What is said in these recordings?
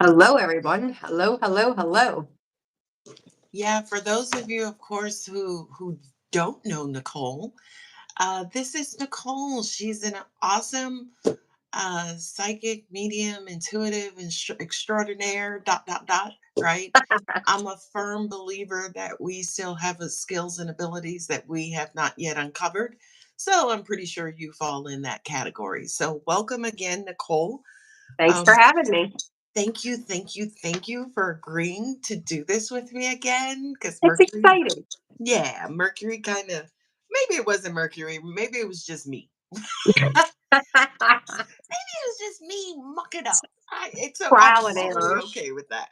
Hello, everyone. Hello, hello, hello. Yeah, for those of you, of course, who don't know Nicole, this is Nicole. She's an awesome psychic, medium, intuitive, extraordinaire. Dot dot dot. Right. I'm a firm believer that we still have skills and abilities that we have not yet uncovered. So I'm pretty sure you fall in that category. So welcome again, Nicole. Thanks Um, for having me. thank you for agreeing to do this with me again. Because It's Mercury, exciting. yeah, Mercury kind of, maybe it wasn't Mercury, maybe it was just me. Maybe it was just me mucking up. I'm Trial and totally error. okay with that.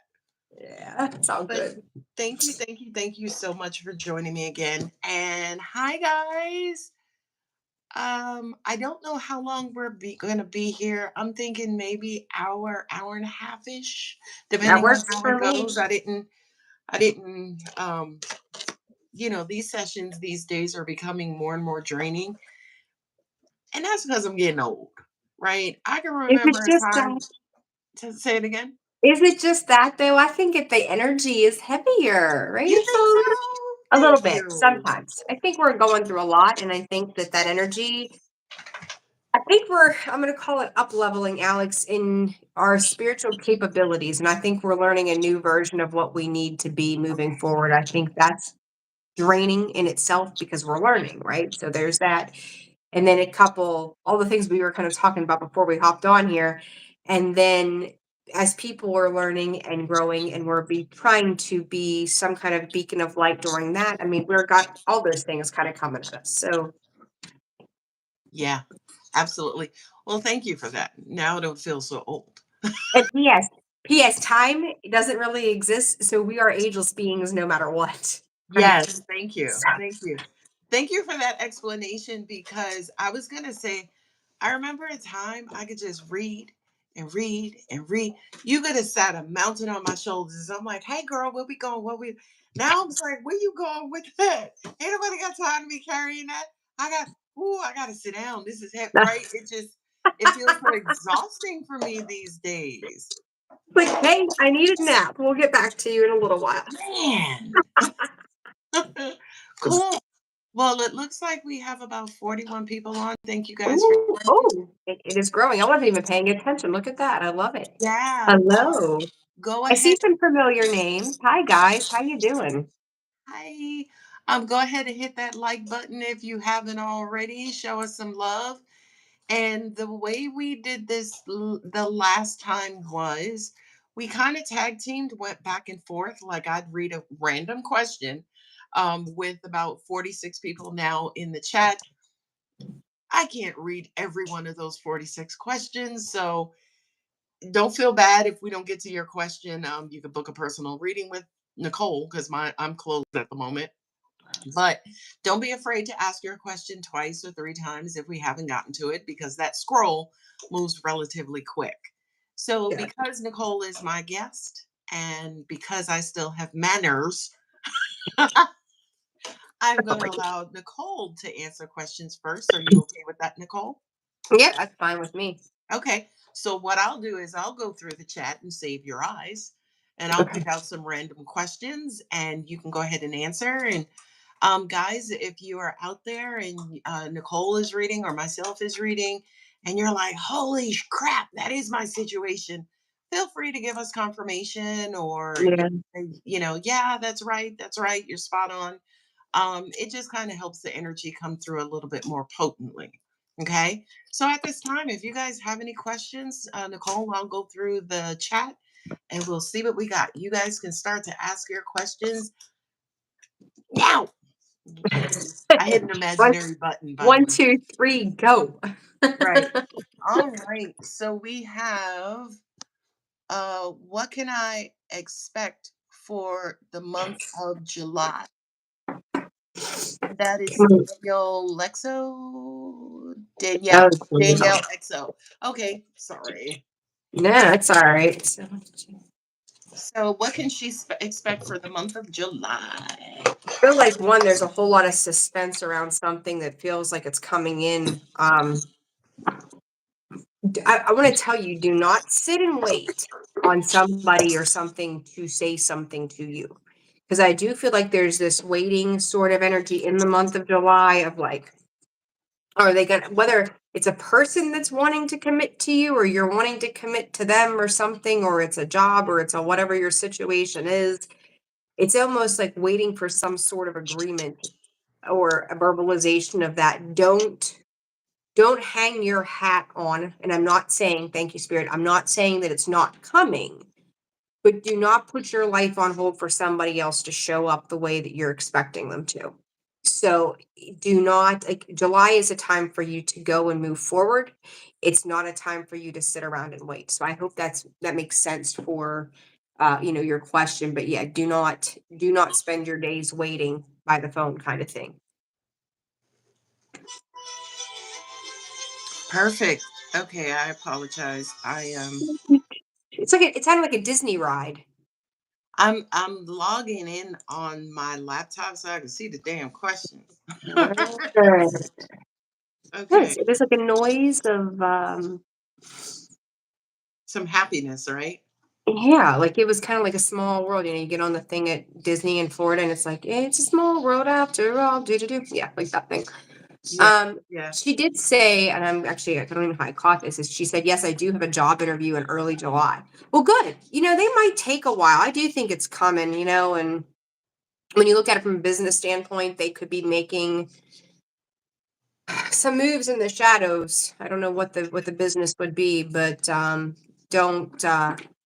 Yeah, it's all But good. thank you so much for joining me again. And hi guys. I don't know how long gonna be here. I'm thinking maybe hour and a half ish, That depending on works how for it me. goes. I didn't these sessions these days are becoming more and more draining. And that's because I'm getting old, right? I can Is it remember a just time that? to say it again. Is it just that though? I think if the energy is heavier, right? You think so? A little Thank bit, you. sometimes. I think we're going through a lot, and I think that energy. I'm going to call it up leveling, Alex, in our spiritual capabilities. And I think we're learning a new version of what we need to be moving forward. I think that's draining in itself because we're learning, right? So there's that. And then all the things we were kind of talking about before we hopped on here. And then as people are learning and growing and trying to be some kind of beacon of light during that, I mean, we've got all those things kind of coming at us. So, Yeah, absolutely. Well, thank you for that. Now I don't feel so old. and P.S. Time doesn't really exist. So we are ageless beings no matter what. Right. Yes, thank you. Thank you. Thank you for that explanation because I was going to say, I remember a time I could just read and read and read. You could have sat a mountain on my shoulders. I'm like, hey, girl, where we going? Now I'm like, where you going with that? Ain't nobody got time to be carrying that. I got to sit down. This is it, right? It feels so exhausting for me these days. Like, hey, I need a nap. We'll get back to you in a little while. Man. Cool. Well, it looks like we have about 41 people on. Thank you guys for Ooh, joining. oh, it is growing. I wasn't even paying attention. Look at that. I love it. Yeah. Hello. Go I see ahead. some familiar names. Hi guys. How you doing? Hi. Go ahead and hit that like button if you haven't already. Show us some love. And the way we did this the last time was we kind of tag teamed, went back and forth. Like I'd read a random question with about 46 people now in the chat. I can't read every one of those 46 questions. So don't feel bad if we don't get to your question. You can book a personal reading with Nicole because I'm closed at the moment. But don't be afraid to ask your question twice or three times if we haven't gotten to it because that scroll moves relatively quick. So Yeah. because Nicole is my guest and because I still have manners, I'm going to allow Nicole to answer questions first. Are you okay with that, Nicole? Yeah, that's fine with me. Okay. So what I'll do is I'll go through the chat and save your eyes and I'll Okay. pick out some random questions and you can go ahead and answer. And guys, if you are out there and Nicole is reading or myself is reading and you're like, holy crap, that is my situation, feel free to give us confirmation or, Yeah. yeah, that's right, you're spot on. It just kind of helps the energy come through a little bit more potently. Okay. So at this time, if you guys have any questions, Nicole, I'll go through the chat and we'll see what we got. You guys can start to ask your questions now. I hit an one, imaginary button, by the one, way. two, three, go. Right. All right. So we have what can I expect for the month of July? That is Danielle Lexo. Oh, Danielle Exo. Okay, sorry. no, it's all right. So what can she expect for the month of July? I feel like there's a whole lot of suspense around something that feels like it's coming in. I want to tell you, do not sit and wait on somebody or something to say something to you. Because I do feel like there's this waiting sort of energy in the month of July of like, are they gonna, whether it's a person that's wanting to commit to you or you're wanting to commit to them or something, or it's a job or it's a whatever your situation is, it's almost like waiting for some sort of agreement or a verbalization of that. Don't hang your hat on, and I'm not saying, thank you, Spirit, I'm not saying that it's not coming, but do not put your life on hold for somebody else to show up the way that you're expecting them to. So do not, like, July is a time for you to go and move forward. It's not a time for you to sit around and wait. So I hope that makes sense for your question. But yeah, do not spend your days waiting by the phone kind of thing. Perfect. Okay, I apologize. It's kind of like a Disney ride. I'm logging in on my laptop so I can see the damn questions. Good. Okay. Yes, there's like a noise of Some happiness, right? yeah, like it was kind of like a small world. You get on the thing at Disney in Florida and it's like, it's a small world after all. Do do do. Yeah, like that thing. Yeah. Um, Yeah. she did say, and I don't even know how I caught this, is she said, yes, I do have a job interview in early July. Well, good. They might take a while. I do think it's coming, and when you look at it from a business standpoint, they could be making some moves in the shadows. I don't know what the business would be, but don't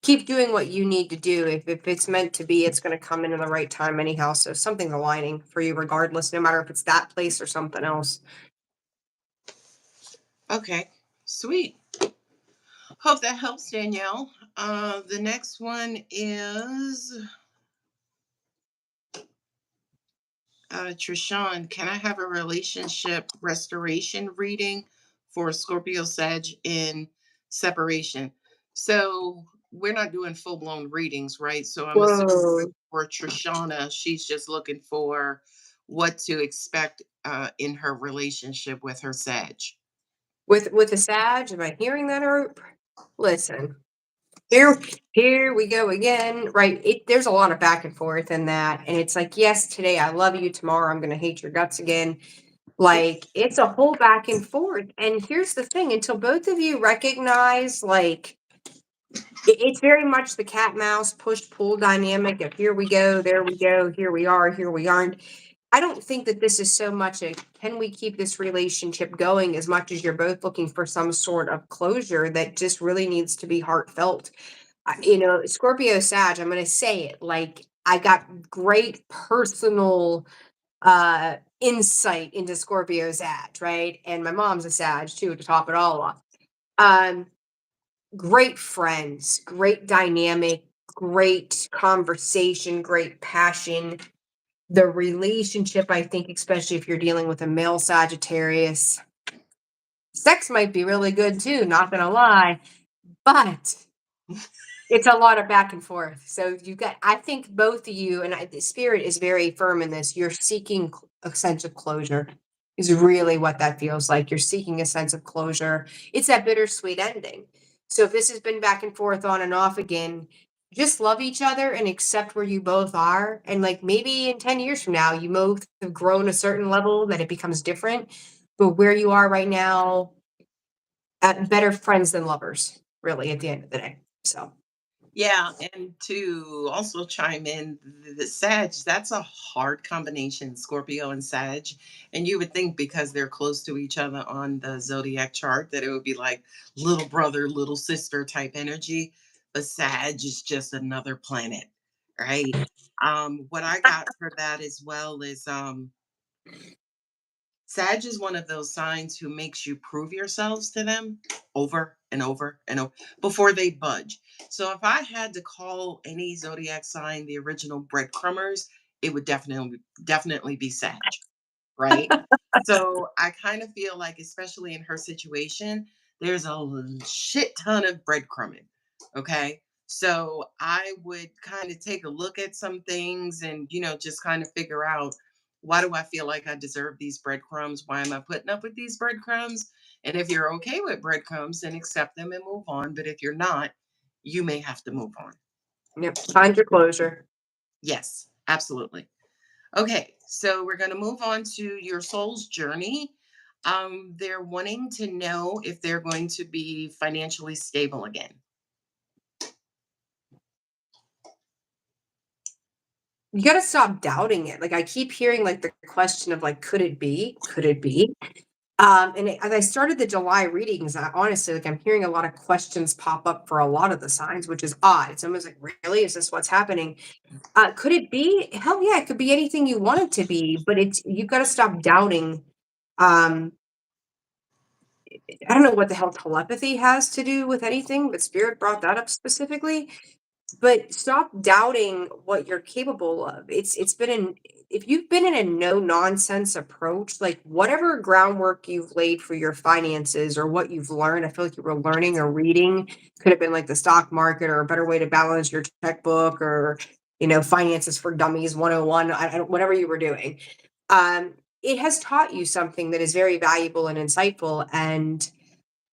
keep doing what you need to do. If it's meant to be, it's going to come in the right time anyhow. So something's aligning for you regardless, no matter if it's that place or something else. Okay. Sweet. Hope that helps, Danielle. The next one is Trishan. Can I have a relationship restoration reading for Scorpio Sag in separation? So we're not doing full blown readings, right? So I'm assuming Whoa. for Trishana, she's just looking for what to expect in her relationship with her Sag. With the Sag, am I hearing that or listen? Here we go again. Right. There's a lot of back and forth in that. And it's like, yes, today I love you. Tomorrow I'm gonna hate your guts again. Like it's a whole back and forth. And here's the thing, until both of you recognize like it's very much the cat mouse push pull dynamic of here we go, there we go, here we are, here we aren't. I don't think that this is so much a can we keep this relationship going as much as you're both looking for some sort of closure that just really needs to be heartfelt. Scorpio Sag, I'm going to say it like I got great personal insight into Scorpio Sag, right? And my mom's a Sag too to top it all off. Um, Great friends, great dynamic, great conversation, great passion. The relationship, I think, especially if you're dealing with a male Sagittarius, sex might be really good too, not gonna lie, but it's a lot of back and forth. So I think both of you, and the spirit is very firm in this, you're seeking a sense of closure, is really what that feels like. You're seeking a sense of closure. It's that bittersweet ending. So if this has been back and forth on and off again, just love each other and accept where you both are. And like maybe in 10 years from now, you both have grown a certain level that it becomes different. But where you are right now, better friends than lovers, really, at the end of the day. So. Yeah, and to also chime in, the Sag, that's a hard combination, Scorpio and Sag. And you would think because they're close to each other on the zodiac chart that it would be like little brother, little sister type energy. But Sag is just another planet, right? What I got for that as well is Sag is one of those signs who makes you prove yourselves to them over and over and over before they budge. So if I had to call any zodiac sign the original breadcrumbers, it would definitely be Sag, right? So I kind of feel like, especially in her situation, there's a shit ton of breadcrumbing. Okay. So I would kind of take a look at some things and, just kind of figure out, why do I feel like I deserve these breadcrumbs? Why am I putting up with these breadcrumbs? And if you're okay with breadcrumbs, then accept them and move on. But if you're not, you may have to move on. Yep. Find your closure. Yes, absolutely. Okay, so we're going to move on to your soul's journey. They're wanting to know if they're going to be financially stable again. You got to stop doubting it. Like I keep hearing like the question of like, could it be? Could it be? As I started the July readings, I honestly, like I'm hearing a lot of questions pop up for a lot of the signs, which is odd. It's almost like, really, is this what's happening? Could it be? Hell yeah, it could be anything you want it to be, but it's you've got to stop doubting. Um, I don't know what the hell telepathy has to do with anything, but Spirit brought that up specifically. But stop doubting what you're capable of. It's been in if you've been in a no nonsense approach, like whatever groundwork you've laid for your finances or what you've learned, I feel like you were learning or reading, could have been like the stock market or a better way to balance your checkbook or finances for dummies 101, whatever you were doing. It has taught you something that is very valuable and insightful, and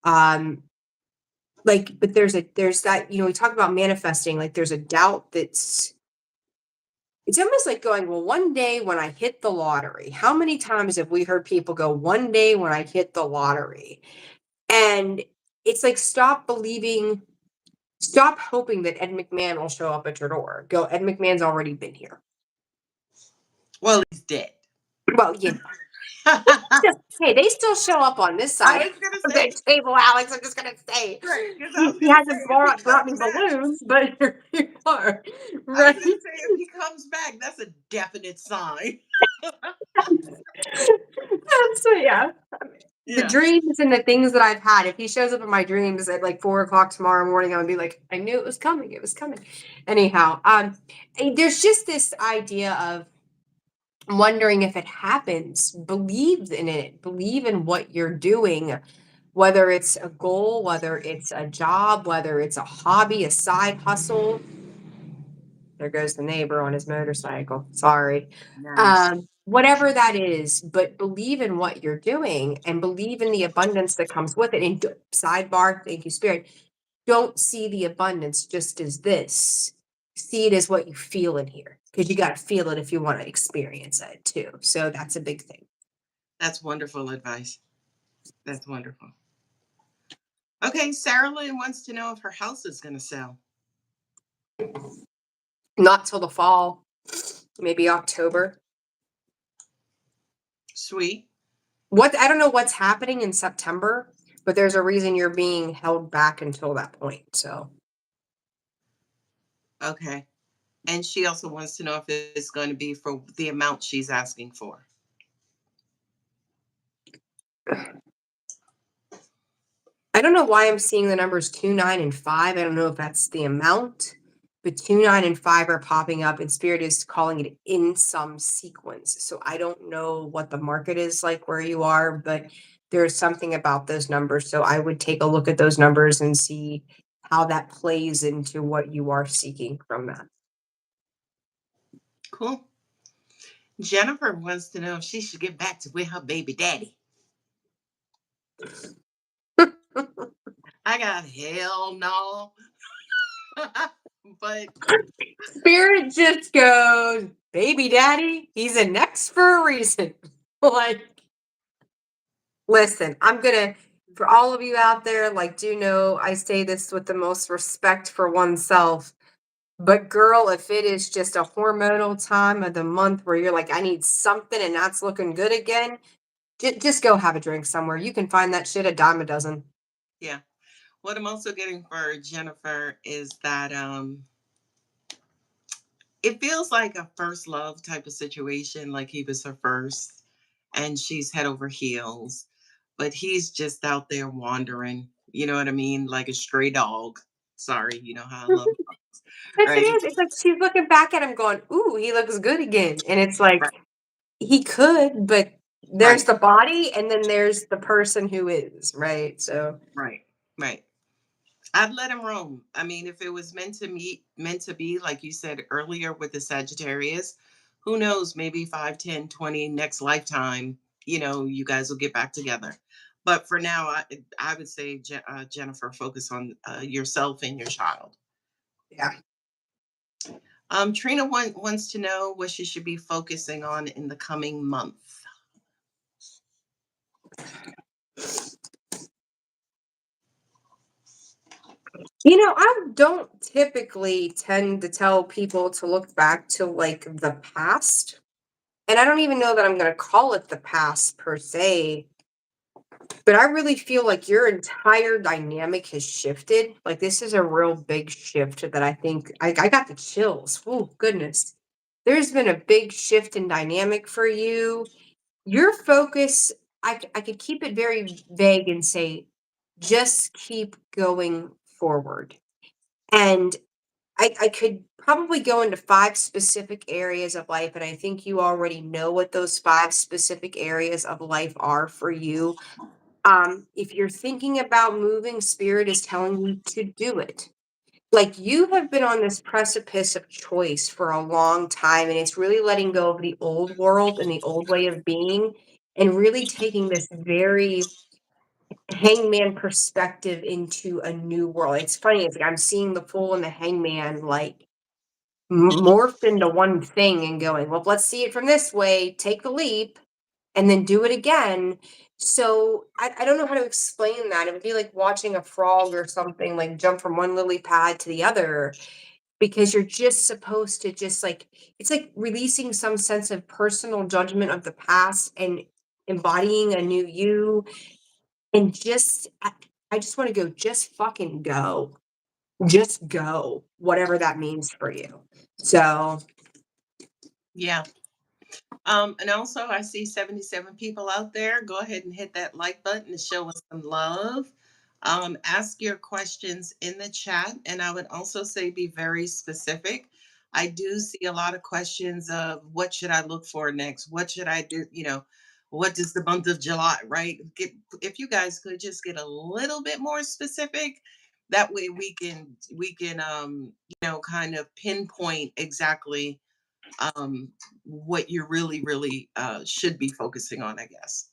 um like but there's that, we talk about manifesting, like there's a doubt it's almost like going, well, one day when I hit the lottery. How many times have we heard people go, one day when I hit the lottery? And it's like, stop hoping that Ed McMahon will show up at your door. Go, Ed McMahon's already been here. Well, he's dead. Well, hey, they still show up on this I side was going to of say, the table, Alex. I'm just gonna say right, because I he was going to say, hasn't if he brought me comes back, balloons, but here you are, I was right? going to say, if he comes back, that's a definite sign. So yeah, the Yeah. dreams and the things that I've had. If he shows up in my dreams at like 4 o'clock tomorrow morning, I would be like, I knew it was coming. It was coming. Anyhow, there's just this idea of wondering if it happens. Believe in it. Believe in what you're doing. Whether it's a goal, whether it's a job, whether it's a hobby, a side hustle. There goes the neighbor on his motorcycle. Sorry. Nice. Whatever that is, but believe in what you're doing and believe in the abundance that comes with it. And sidebar, thank you, Spirit. Don't see the abundance just as this. See it as what you feel in here, because you got to feel it if you want to experience it too. So that's a big thing. That's wonderful advice. That's wonderful. Okay, Sarah Lynn wants to know if her house is going to sell. Not till the fall, maybe October. Sweet. I don't know what's happening in September, but there's a reason you're being held back until that point. So Okay. And she also wants to know if it's going to be for the amount she's asking for. I don't know why I'm seeing the numbers 2, 9, and 5. I don't know if that's the amount, but 2, 9, and 5 are popping up, and Spirit is calling it in some sequence. So I don't know what the market is like where you are, but there's something about those numbers. So I would take a look at those numbers and see how that plays into what you are seeking from that. Cool. Jennifer wants to know if she should get back to with her baby daddy. I got hell no. But Spirit just goes, baby daddy, he's a next for a reason. Like, listen, for all of you out there, like, do know I say this with the most respect for oneself. But girl, if it is just a hormonal time of the month where you're like, I need something and that's looking good again, just go have a drink somewhere. You can find that shit a dime a dozen. yeah. What I'm also getting for Jennifer is that it feels like a first love type of situation, like he was her first and she's head over heels, but he's just out there wandering, you know what I mean? Like a stray dog. Sorry, you know how I love dogs, Yes, it right? is. It's like she's looking back at him going, ooh, he looks good again. And it's like, Right, he could, but there's right, the body and then there's the person who is, right? So right, right. I'd let him roam. I mean, if it was meant to be, like you said earlier with the Sagittarius, who knows, maybe 5, 10, 20 next lifetime, you guys will get back together. But for now, I would say, Jennifer, focus on yourself and your child. Yeah. Trina wants to know what she should be focusing on in the coming month. I don't typically tend to tell people to look back to like the past. And I don't even know that I'm going to call it the past per se, but I really feel like your entire dynamic has shifted. Like this is a real big shift that I think I got the chills. Oh, goodness. There's been a big shift in dynamic for you. Your focus, I could keep it very vague and say, just keep going forward. And I could probably go into 5 specific areas of life, and I think you already know what those 5 specific areas of life are for you. If you're thinking about moving, spirit is telling you to do it. Like you have been on this precipice of choice for a long time, and it's really letting go of the old world and the old way of being, and really taking this very hangman perspective into a new world. It's funny, it's like I'm seeing the fool and the hangman like morphed into one thing and going, well, let's see it from this way, take the leap, and then do it again. So I don't know how to explain that. It would be like watching a frog or something like jump from one lily pad to the other because you're just supposed to just like it's like releasing some sense of personal judgment of the past and embodying a new you and I just want to go just fucking go. Just go, whatever that means for you. So Yeah. And also, I see 77 people out there. Go ahead and hit that like button to show us some love. Ask your questions in the chat. And I would also say be very specific. I do see a lot of questions of what should I look for next? What should I do? What does the month of July, right? If you guys could just get a little bit more specific, that way we can kind of pinpoint exactly what you really should be focusing on, I guess.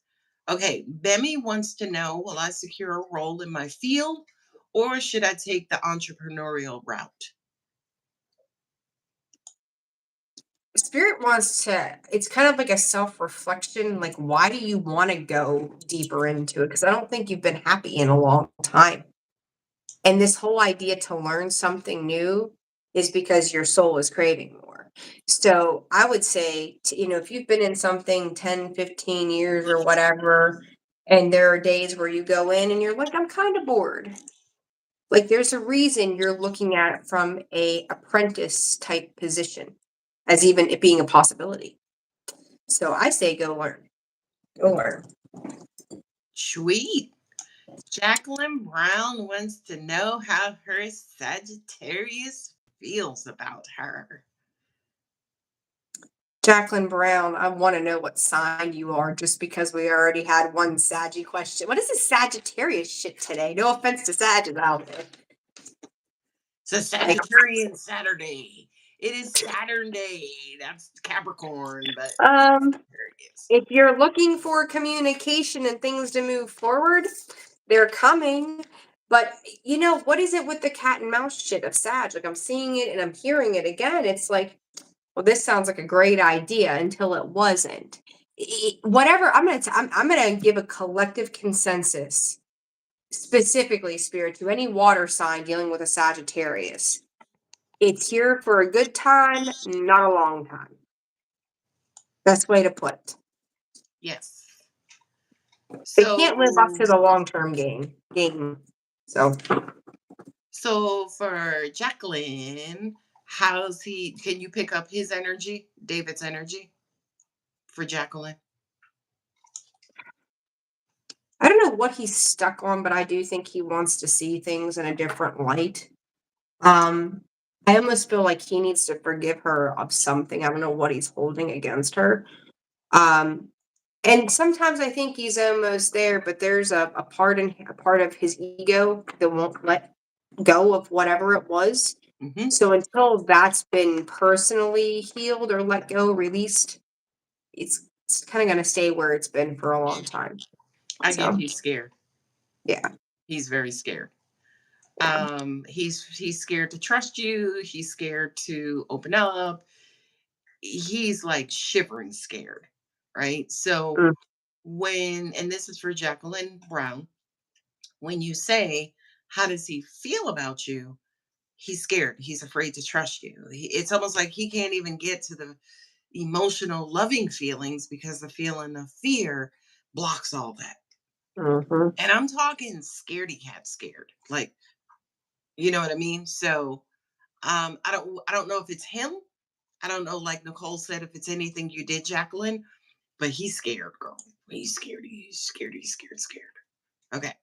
Okay, Bemi wants to know, will I secure a role in my field or should I take the entrepreneurial route? spirit wants to, it's kind of like a self-reflection. Like, why do you want to go deeper into it? Because I don't think you've been happy in a long time. And this whole idea to learn something new is because your soul is craving more. So I would say, if you've been in something 10, 15 years or whatever, and there are days where you go in and you're like, I'm kind of bored. Like there's a reason you're looking at it from a apprentice type position as even it being a possibility. So I say go learn. Go learn. Sweet. Jacqueline Brown wants to know how her Sagittarius feels about her. Jacqueline Brown, I want to know what sign you are just because we already had one Saggy question. What is this Sagittarius shit today? No offense to Sagittarius out there. It's a Like, Sagittarian Saturday. It is Saturn Day. That's Capricorn, but um, Sagittarius. if you're looking for communication and things to move forward, they're coming. But what is it with the cat and mouse shit of Sag? Like I'm seeing it and I'm hearing it again. It's like, well, this sounds like a great idea until it wasn't. Whatever. I'm gonna give a collective consensus, specifically spirit to any water sign dealing with a Sagittarius. It's here for a good time, not a long time. Best way to put it. Yes. They can't live up So, to the long-term game. So so for Jacqueline, how's he? Can you pick up his energy, David's energy, for Jacqueline? I don't know what he's stuck on, but I do think he wants to see things in a different light. Um, I almost feel like he needs to forgive her of something. I don't know what he's holding against her. Um, and sometimes I think he's almost there, but there's a part of his ego that won't let go of whatever it was. Mm-hmm. So until that's been personally healed or let go, released, it's kind of going to stay where it's been for a long time. I get So he's scared. yeah. He's very scared. Yeah. He's scared to trust you. He's scared to open up. He's like shivering scared, right? So Mm, and this is for Jacqueline Brown, when you say, how does he feel about you? He's scared. He's afraid to trust you. It's almost like he can't even get to the emotional, loving feelings because the feeling of fear blocks all that. mhm. And I'm talking scaredy cat scared. Like, you know what I mean? So I don't know if it's him. I don't know, like Nicole said, if it's anything you did, Jacqueline, but he's scared, girl. He's scared. He's scared. He's scared. Scared. Okay.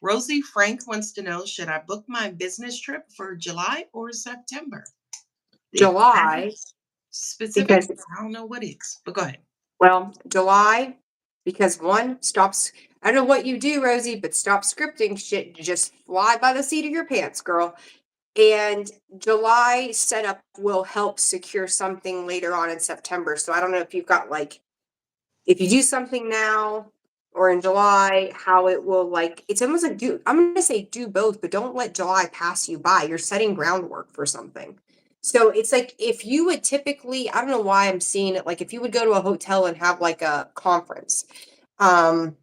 Rosie Frank wants to know, should I book my business trip for July or September? They haven't July, specific. because I don't know what is, but go ahead. July, because one stops. I don't know what you do, Rosie, but stop scripting shit. Just fly by the seat of your pants, girl. And July setup will help secure something later on in September. So I don't know if you've got like, if you do something now or in July, how it will like, it's almost like I'm going to say do both, but don't let July pass you by. You're setting groundwork for something. So it's like if you would typically, I don't know why I'm seeing it, like if you would go to a hotel and have like a conference, um,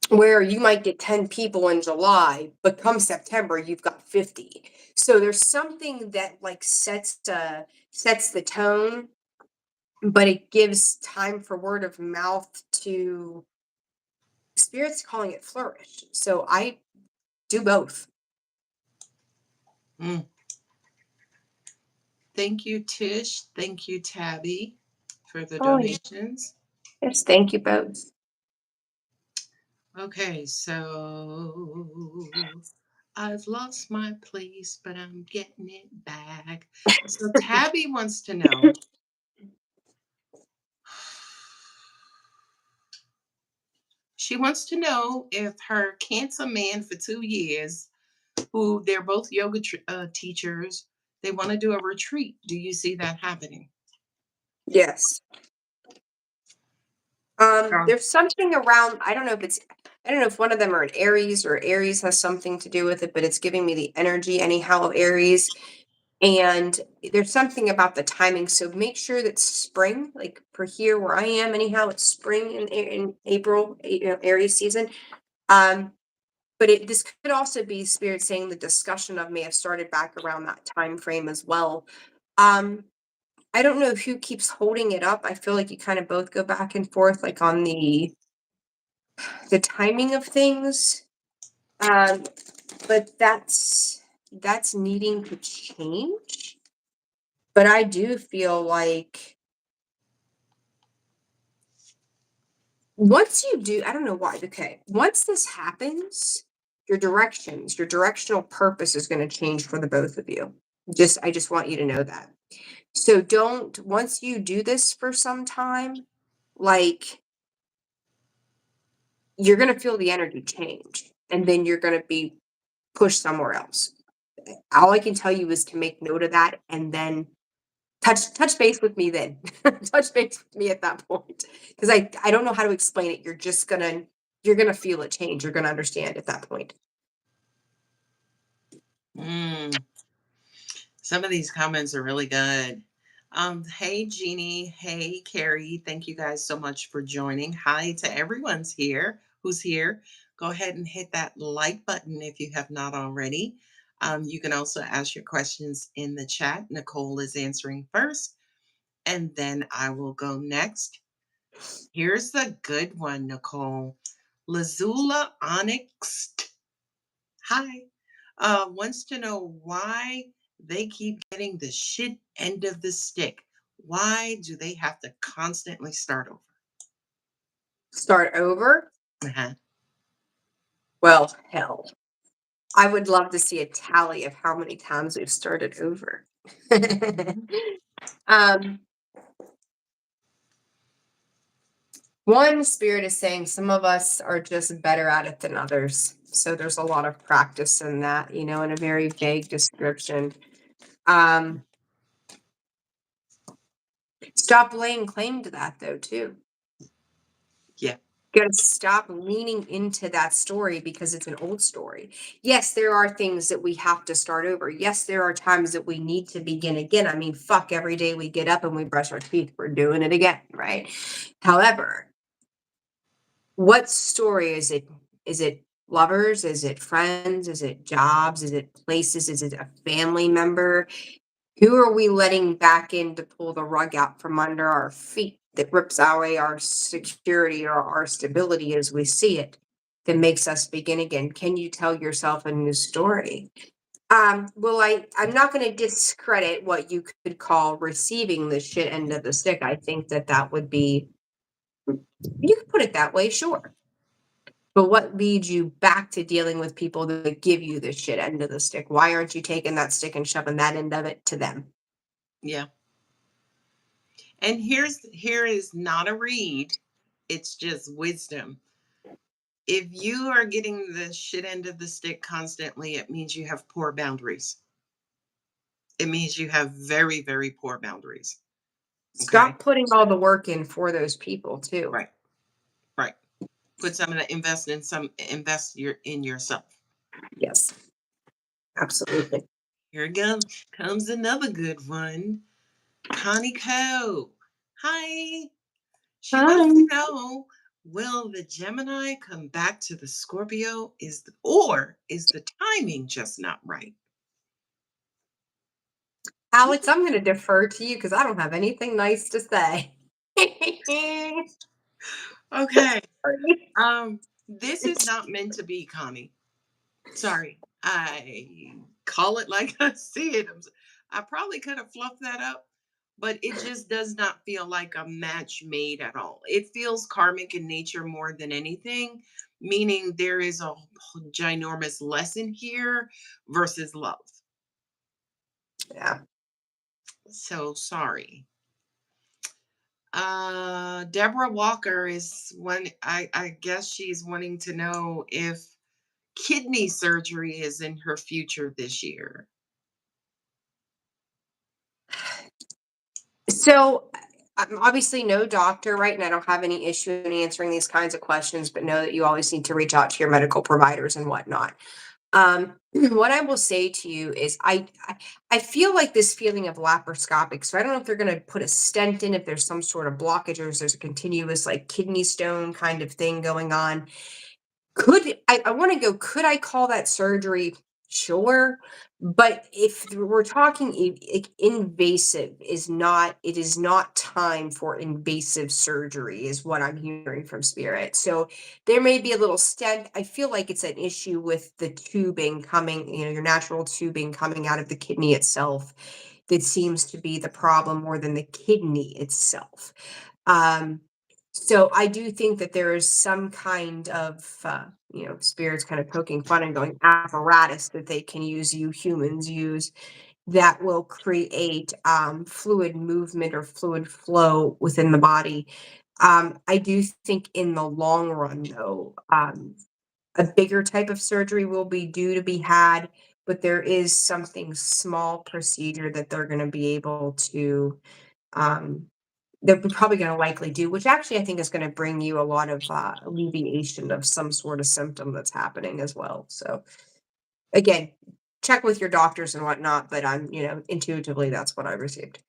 where you might get 10 people in July, but come September, you've got 50. So there's something that like sets the tone, but it gives time for word of mouth to spirits calling it flourish. So I do both. Mm. Thank you, Tish. Thank you, Tabby, for the Oh, donations. yes, thank you both. Okay, so I've lost my place, but I'm getting it back. So Tabby wants to know. She wants to know if her Cancer man for 2 years, who they're both yoga teachers, they want to do a retreat. Do you see that happening? Yes. Um, There's something around, I don't know if one of them are an Aries or Aries has something to do with it, but it's giving me the energy anyhow of Aries. And there's something about the timing. So make sure that spring, like for here where I am, anyhow, it's spring in April, Aries season. Um, but this could also be spirit saying the discussion of may have started back around that time frame as well. Um, I don't know who keeps holding it up. I feel like you kind of both go back and forth, like on the timing of things. Um, but that's needing to change. But I do feel like once you do, I don't know why. Okay, once this happens, your directional purpose is going to change for the both of you. I just want you to know that. So don't, once you do this for some time, like you're going to feel the energy change and then you're going to be pushed somewhere else. All I can tell you is to make note of that and then touch base with me then. Touch base with me at that point. Because I don't know how to explain it. You're gonna feel it change. You're gonna understand at that point. mm, some of these comments are really good. Hey Jeannie, hey Carrie, thank you guys so much for joining. Hi to everyone's here who's here. Go ahead and hit that like button if you have not already. You can also ask your questions in the chat. Nicole is answering first, and then I will go next. Here's the good one, Nicole. Lazula Onyx, hi, wants to know why they keep getting the shit end of the stick. Why do they have to constantly start over? Start over. Uh-huh. Well, hell. I would love to see a tally of how many times we've started over. um, One spirit is saying some of us are just better at it than others. So there's a lot of practice in that, in a very vague description. Um, Stop laying claim to that though, too. Yeah. Got to stop leaning into that story because it's an old story. Yes, there are things that we have to start over. Yes, there are times that we need to begin again. I mean, fuck, every day we get up and we brush our teeth, we're doing it again, right? However, what story is it? Is it lovers? Is it friends? Is it jobs? Is it places? Is it a family member? Who are we letting back in to pull the rug out from under our feet that rips away our security or our stability as we see it, that makes us begin again? Can you tell yourself a new story? Well, I'm not going to discredit what you could call receiving the shit end of the stick. I think that that would be, you could put it that way, sure. But what leads you back to dealing with people that give you the shit end of the stick? Why aren't you taking that stick and shoving that end of it to them? Yeah. And here is not a read. It's just wisdom. If you are getting the shit end of the stick constantly, it means you have poor boundaries. It means you have very, very poor boundaries. Okay. Stop putting all the work in for those people too. Right. Right. Put some of the invest in yourself. Yes, absolutely. Here comes another good one. Connie Co. Hi. She wants to Hi. know, will the Gemini come back to the Scorpio, or is the timing just not right? Alex, I'm going to defer to you because I don't have anything nice to say. Okay. Sorry. This is not meant to be, Connie. Sorry. I call it like I see it. I probably could have fluffed that up, but it just does not feel like a match made at all. It feels karmic in nature more than anything, meaning there is a ginormous lesson here versus love. Yeah. So sorry. Deborah Walker is one. I guess she's wanting to know if kidney surgery is in her future this year. So I'm obviously no doctor, right? And I don't have any issue in answering these kinds of questions, but know that you always need to reach out to your medical providers and whatnot. What I will say to you is I feel like this feeling of laparoscopic. So I don't know if they're going to put a stent in, if there's some sort of blockage, or if there's a continuous like kidney stone kind of thing going on. I want to go, could I call that surgery? Sure. But if we're talking invasive is not, it is not time for invasive surgery, is what I'm hearing from spirit. So there may be a little stent. I feel like it's an issue with the tubing coming, your natural tubing coming out of the kidney itself that seems to be the problem more than the kidney itself. Um, so I do think that there is some kind of, spirits kind of poking fun and going apparatus that they can use, you humans use, that will create fluid movement or fluid flow within the body. I do think in the long run, though, a bigger type of surgery will be due to be had, but there is something small procedure that they're going to be able to um, they're probably gonna likely do, which actually I think is gonna bring you a lot of, alleviation of some sort of symptom that's happening as well. So, again, check with your doctors and whatnot, but intuitively, that's what I received.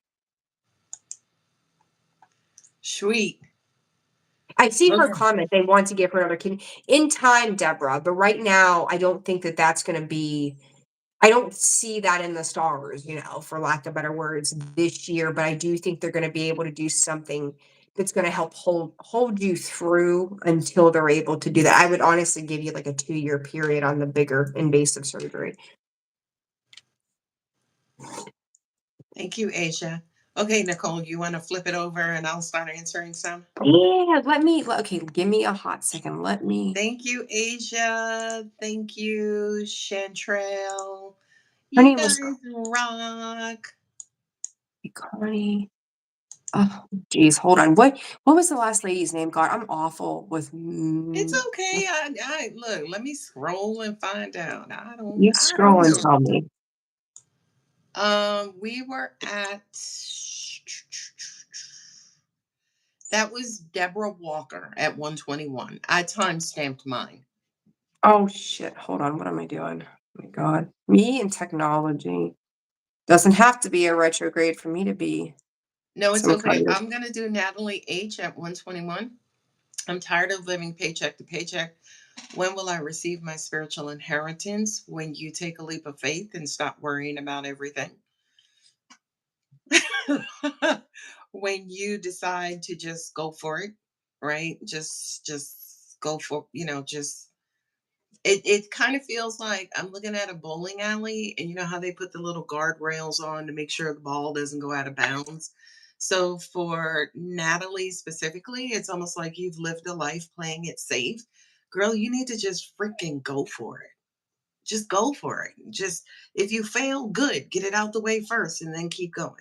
Sweet. I see her Okay. comment, they want to give her another kidney in time, Deborah, but right now, I don't think that that's gonna be I don't see that in the stars, for lack of better words, this year, but I do think they're gonna be able to do something that's gonna help hold you through until they're able to do that. I would honestly give you like a 2-year period on the bigger invasive surgery. Thank you, Asia. Okay, Nicole, you want to flip it over and I'll start answering some? Yeah, okay, give me a hot second. Let me Thank you, Asia. Thank you, Chantrell. her You name was guys rock. Connie. Oh, geez, hold on. What was the last lady's name? God, I'm awful with It's okay. I look. Let me scroll and find out. you I don't scroll and know. tell me. We were at That was Deborah Walker at 121. I time stamped mine. Oh shit. Hold on. What am I doing? Oh my God. Me and technology. Doesn't have to be a retrograde for me to be No, it's some okay. kind of. I'm going to do Natalie H at 121. I'm tired of living paycheck to paycheck. When will I receive my spiritual inheritance? When you take a leap of faith and stop worrying about everything. When you decide to just go for it, right? Just go for, just it kind of feels like I'm looking at a bowling alley, and you know how they put the little guardrails on to make sure the ball doesn't go out of bounds. So for Natalie specifically, it's almost like you've lived a life playing it safe. Girl, you need to just freaking go for it. Just go for it. Just if you fail, good. Get it out the way first and then keep going.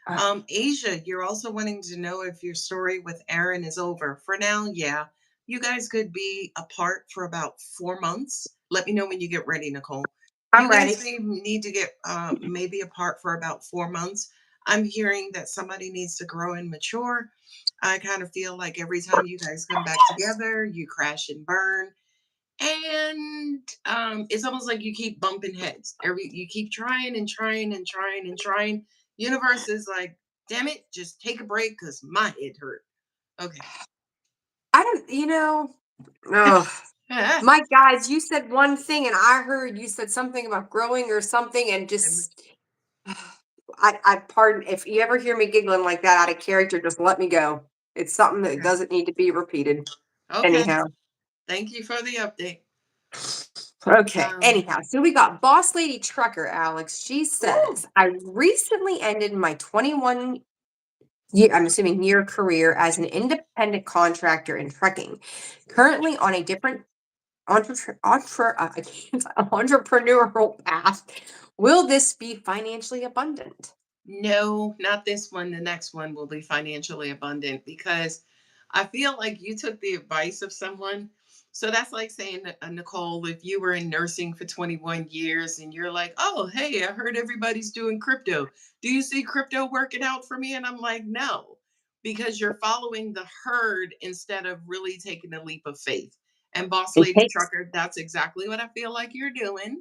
Uh, Asia, you're also wanting to know if your story with Aaron is over. For now, yeah. You guys could be apart for about 4 months. Let me know when you get ready, Nicole. I'm You guys ready. may need to get maybe apart for about 4 months. I'm hearing that somebody needs to grow and mature. I kind of feel like every time you guys come back together, you crash and burn, and it's almost like you keep bumping heads. You keep trying and trying and trying and trying. Universe is like, damn it, just take a break because my head hurt. Okay. I don't, oh, my guys, you said one thing and I heard you said something about growing or something and just, I pardon, if you ever hear me giggling like that out of character, just let me go. It's something that Okay. doesn't need to be repeated. Okay. Anyhow. Thank you for the update. Okay. Um, Anyhow, so we got Boss Lady Trucker, Alex. She woo, says, I recently ended my 21 year, I'm assuming year career as an independent contractor in trucking. Currently on a different I can't- entrepreneurial path. Will this be financially abundant? no, not this one. The next one will be financially abundant because I feel like you took the advice of someone. So that's like saying, Nicole, if you were in nursing for 21 years and you're like, oh, hey, I heard everybody's doing crypto. Do you see crypto working out for me? And I'm like, no, because you're following the herd instead of really taking a leap of faith. And Boss It Lady takes. Trucker, that's exactly what I feel like you're doing.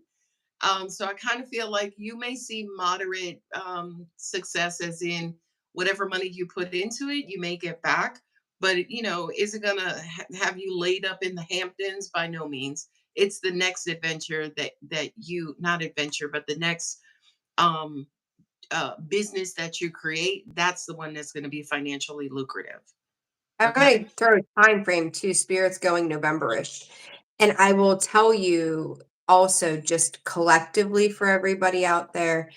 So I kind of feel like you may see moderate success, as in whatever money you put into it, you may get back. But is it gonna have you laid up in the Hamptons? By no means. It's the next adventure that you not adventure, but the next um, business that you create. That's the one that's going to be financially lucrative. I'm Okay. going to throw a time frame to spirits going November-ish. And I will tell you also, just collectively for everybody out there,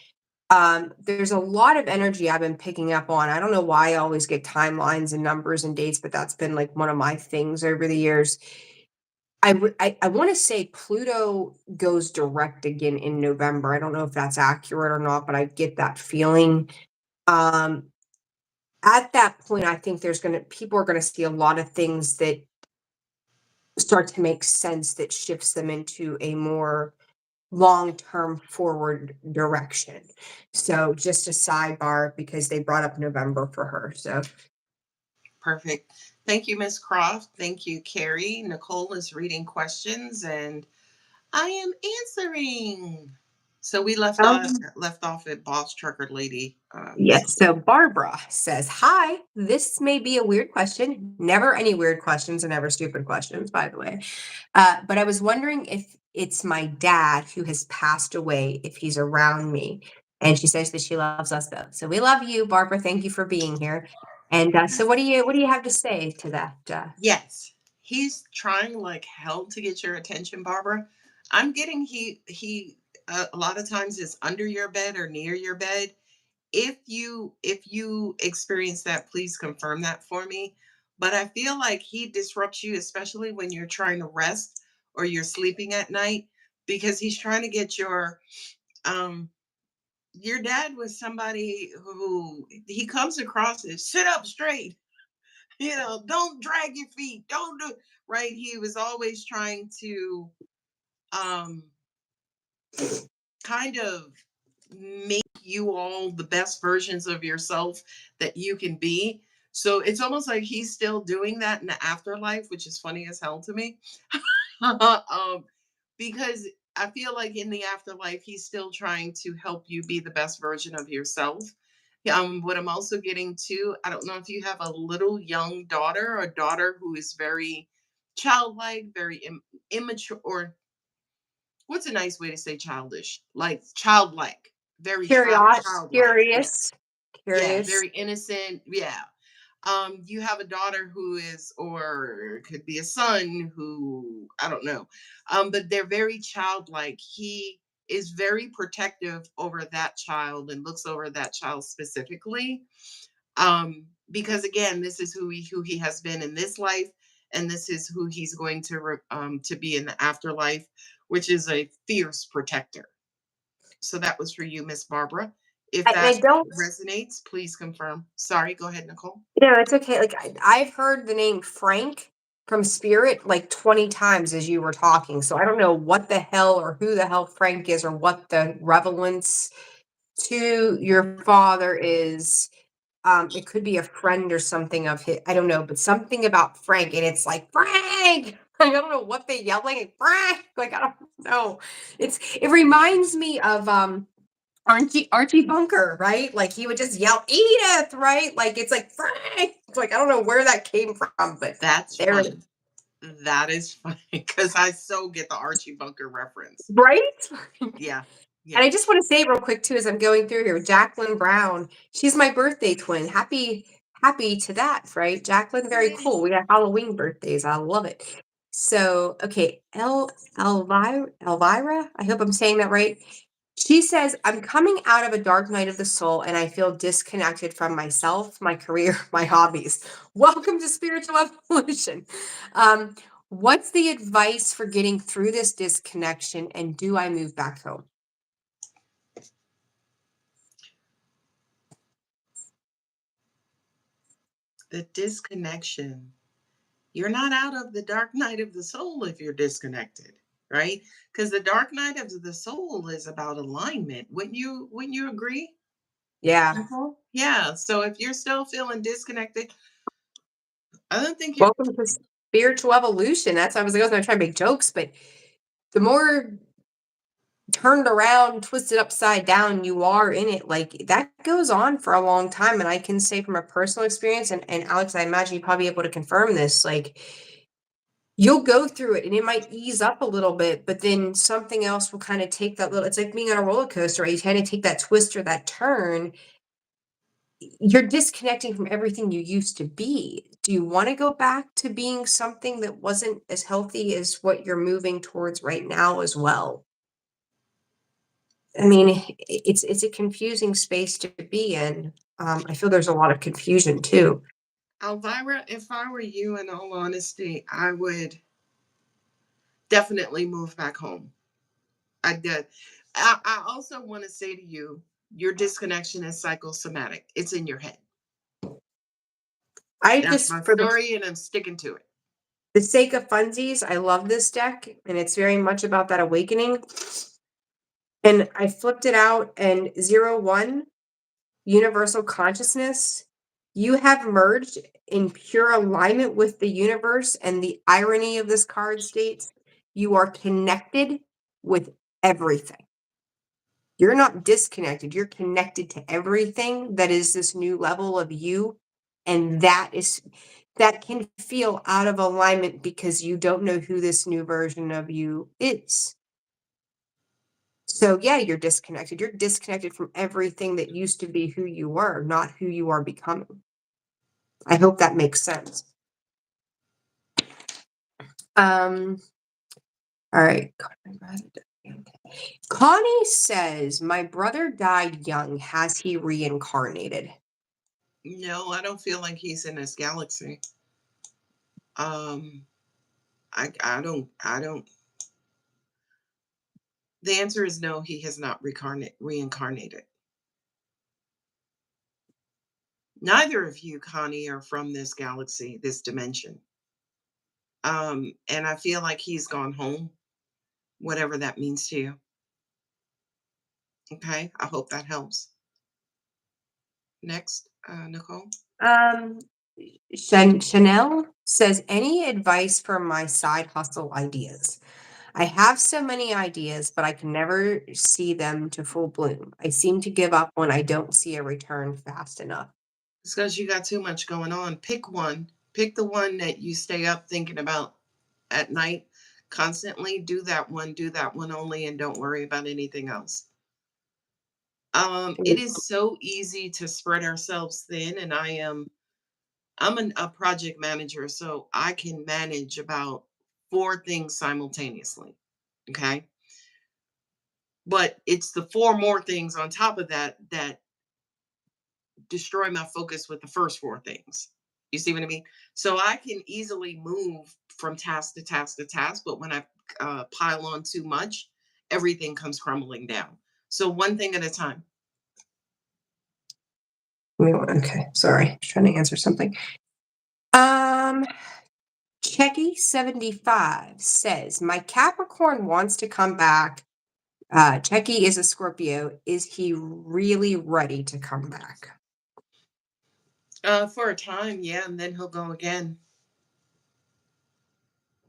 there's a lot of energy I've been picking up on. I don't know why I always get timelines and numbers and dates, but that's been like one of my things over the years. I want to say Pluto goes direct again in November. I don't know if that's accurate or not, but I get that feeling. Um, at that point, I think people are gonna see a lot of things that start to make sense that shifts them into a more long-term forward direction. So just a sidebar because they brought up November for her. So Perfect. Thank you, Miss Croft. Thank you, Carrie. Nicole is reading questions and I am answering. So we um, left off at Boss Trucker Lady. yes. So Barbara says, "Hi, this may be a weird question. Never any weird questions and never stupid questions, by the way. But I was wondering if it's my dad who has passed away, if he's around me." And she says that she loves us both. So we love you, Barbara. Thank you for being here. And so what do you have to say to that? Yes, he's trying like hell to get your attention, Barbara. I'm getting he a lot of times is under your bed or near your bed. If you experience that, please confirm that for me. But I feel like he disrupts you, especially when you're trying to rest or you're sleeping at night, because he's trying to get um your dad was somebody who he comes across as sit up straight, don't drag your feet, don't do right. He was always trying to um kind of make you all the best versions of yourself that you can be. So it's almost like he's still doing that in the afterlife, which is funny as hell to me. Because I feel like in the afterlife, he's still trying to help you be the best version of yourself. What I'm also getting to, I don't know if you have a little young daughter or daughter who is very childlike, very immature, or what's a nice way to say childish? Like childlike, very childlike. Yeah. Curious, Yeah, curious. very innocent. Yeah. You have a daughter who is, or it could be a son who, I don't know, but they're very childlike. He is very protective over that child and looks over that child specifically, because again, this is who he has been in this life, and this is who he's going to be in the afterlife, which is a fierce protector. So that was for you, Miss Barbara. If And I that don't, resonates, please confirm. Sorry, go ahead, Nicole. it's okay. Like I've heard the name Frank from Spirit like 20 times as you were talking. So I don't know what the hell or who the hell Frank is or what the relevance to your father is. It could be a friend or something of his, I don't know, but something about Frank, and it's like Frank. Like, I don't know what they yell like Frank. Like I don't know. It reminds me of Archie Bunker, right? Like he would just yell Edith, right? Like it's like Frank. It's like I don't know where that came from, but That's there, funny. That is funny because I so get the Archie Bunker reference. right? Yeah, And yeah. I just want to say real quick too, as I'm going through here, Jacqueline Brown, she's my birthday twin. Happy to that, right? Jacqueline, very cool. We got Halloween birthdays. I love it. So, okay, Elvira, I hope I'm saying that right. She says, I'm coming out of a dark night of the soul and I feel disconnected from myself, my career, my hobbies. Welcome to spiritual evolution. Um, what's the advice for getting through this disconnection and do I move back home? The disconnection. You're not out of the dark night of the soul if you're disconnected, right? Because the dark night of the soul is about alignment. Wouldn't you agree? Yeah. Nicole? Yeah. So if you're still feeling disconnected, I don't think you're. Welcome to spiritual evolution. That's why I was gonna try to make jokes, but the more turned around, twisted upside down you are in it, like that goes on for a long time. And I can say from a personal experience, and Alex, I imagine you probably be able to confirm this, like you'll go through it and it might ease up a little bit, but then something else will kind of take that little, it's like being on a roller coaster, right? You kind of take that twist or that turn, you're disconnecting from everything you used to be. Do you want to go back to being something that wasn't as healthy as what you're moving towards right now as well? I mean, it's a confusing space to be in. I feel there's a lot of confusion too. Elvira, if I were you, in all honesty, I would definitely move back home. I did. I also want to say to you, your disconnection is psychosomatic. It's in your head. I That's just, my for story, and I'm sticking to it. the sake of funsies, I love this deck, and it's very much about that awakening. And I flipped it out, and 0 1, universal consciousness, you have merged in pure alignment with the universe. And the irony of this card states you are connected with everything. You're not disconnected, you're connected to everything that is this new level of you. And that can feel out of alignment because you don't know who this new version of you is. So yeah, you're disconnected. You're disconnected from everything that used to be who you were, not who you are becoming. I hope that makes sense. Um, all right. Connie says, my brother died young. Has he reincarnated? No, I don't feel like he's in this galaxy. Um, I don't. The answer is no. He has not reincarnated. Neither of you, Connie, are from this galaxy, this dimension. And I feel like he's gone home, whatever that means to you. Okay, I hope that helps. Next, Nicole. Um, Chanel says, any advice for my side hustle ideas? I have so many ideas, but I can never see them to full bloom. I seem to give up when I don't see a return fast enough. It's because you got too much going on. Pick one. Pick the one that you stay up thinking about at night constantly. Do that one only, and don't worry about anything else. It is so easy to spread ourselves thin, and a project manager, so I can manage about four things simultaneously. Okay. But it's the four more things on top of that that destroy my focus with the first four things. You see what I mean? So I can easily move from task to task to task, but when I pile on too much, everything comes crumbling down. So one thing at a time. Okay, sorry, I was trying to answer something. Um, Checky75 says, my Capricorn wants to come back. Checky is a Scorpio. Is he really ready to come back? For a time, yeah, and then he'll go again.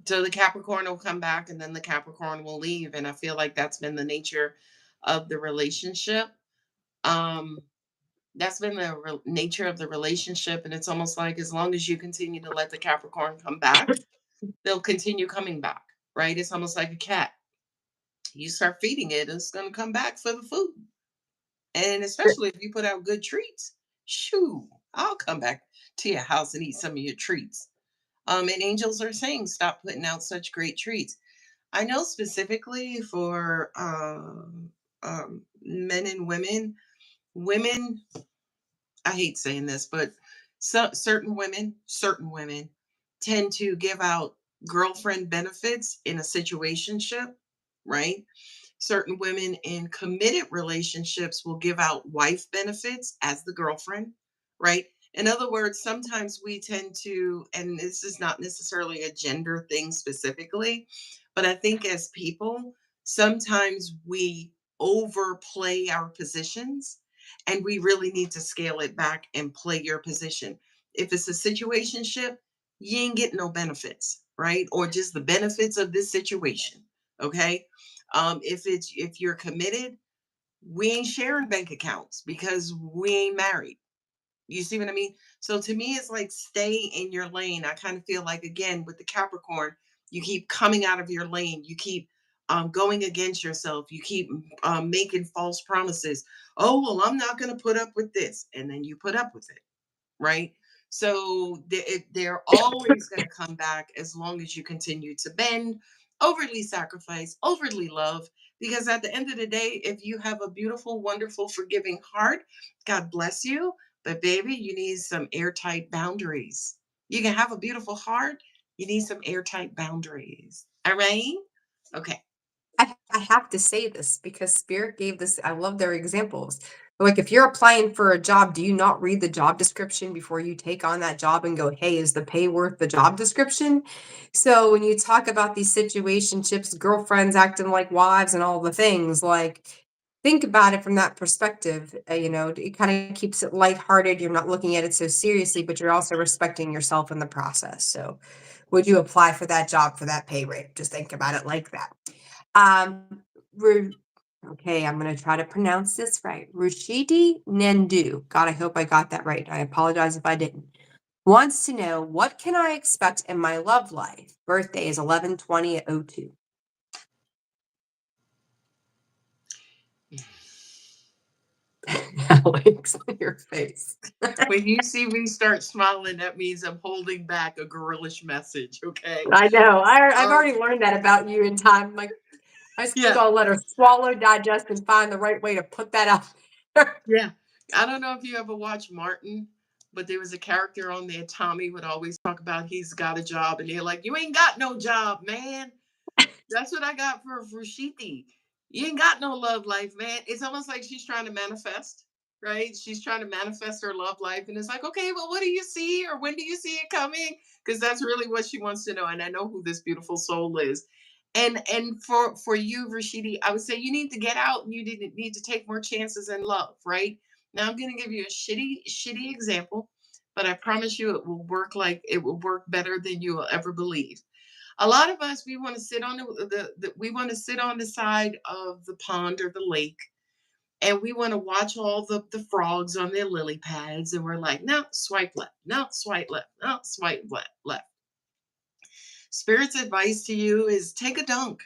So the Capricorn will come back and then the Capricorn will leave. And I feel like that's been the nature of the relationship. Um, that's been the nature of the relationship. And it's almost like as long as you continue to let the Capricorn come back, they'll continue coming back, right? It's almost like a cat. You start feeding it, it's going to come back for the food. And especially if you put out good treats, shoo, I'll come back to your house and eat some of your treats. And angels are saying, stop putting out such great treats. I know specifically for men and women, women, I hate saying this, but certain women tend to give out girlfriend benefits in a situationship, right? Certain women in committed relationships will give out wife benefits as the girlfriend, right? In other words, sometimes we tend to, and this is not necessarily a gender thing specifically, but I think as people, sometimes we overplay our positions and we really need to scale it back and play your position. If it's a situationship, you ain't getting no benefits, right? Or just the benefits of this situation. Okay. If you're committed, we ain't sharing bank accounts because we ain't married. You see what I mean? So to me, it's like stay in your lane. I kind of feel like again with the Capricorn, you keep coming out of your lane. You keep going against yourself. You keep making false promises. Oh well, I'm not going to put up with this, and then you put up with it, right? So they're always going to come back as long as you continue to bend, overly sacrifice, overly love. Because at the end of the day, if you have a beautiful, wonderful, forgiving heart, God bless you. But baby, you need some airtight boundaries. You can have a beautiful heart. You need some airtight boundaries. All right? Okay. I have to say this because Spirit gave this. I love their examples. Like, if you're applying for a job, do you not read the job description before you take on that job and go, hey, is the pay worth the job description? So, when you talk about these situationships, girlfriends acting like wives and all the things, like, think about it from that perspective. It kind of keeps it lighthearted. You're not looking at it so seriously, but you're also respecting yourself in the process. So, would you apply for that job for that pay rate? Just think about it like that. Um, Ru Okay, I'm gonna try to pronounce this right. Rushidi Nendu. God, I hope I got that right. I apologize if I didn't. Wants to know, what can I expect in my love life? Birthday is 11/20/02. Alex, your face. When you see me start smiling, that means I'm holding back a girlish message. Okay. I know. I've Um, already learned that about you in time. Like, I just yeah. gotta let her swallow, digest, and find the right way to put that out there. Yeah. I don't know if you ever watched Martin, but there was a character on there. Tommy would always talk about he's got a job, and they're like, "You ain't got no job, man." That's what I got for Rushiti. You ain't got no love life, man. It's almost like she's trying to manifest, right? She's trying to manifest her love life. And it's like, okay, well, what do you see? Or when do you see it coming? Because that's really what she wants to know. And I know who this beautiful soul is. And for you, Rashidi, I would say you need to get out and you need to take more chances in love, right? Now I'm gonna give you a shitty example, but I promise you it will work better than you will ever believe. A lot of us, we want to sit on we want to sit on the side of the pond or the lake, and we want to watch all the frogs on their lily pads, and we're like, no, swipe left, no, swipe left, no, swipe left. Spirit's advice to you is take a dunk.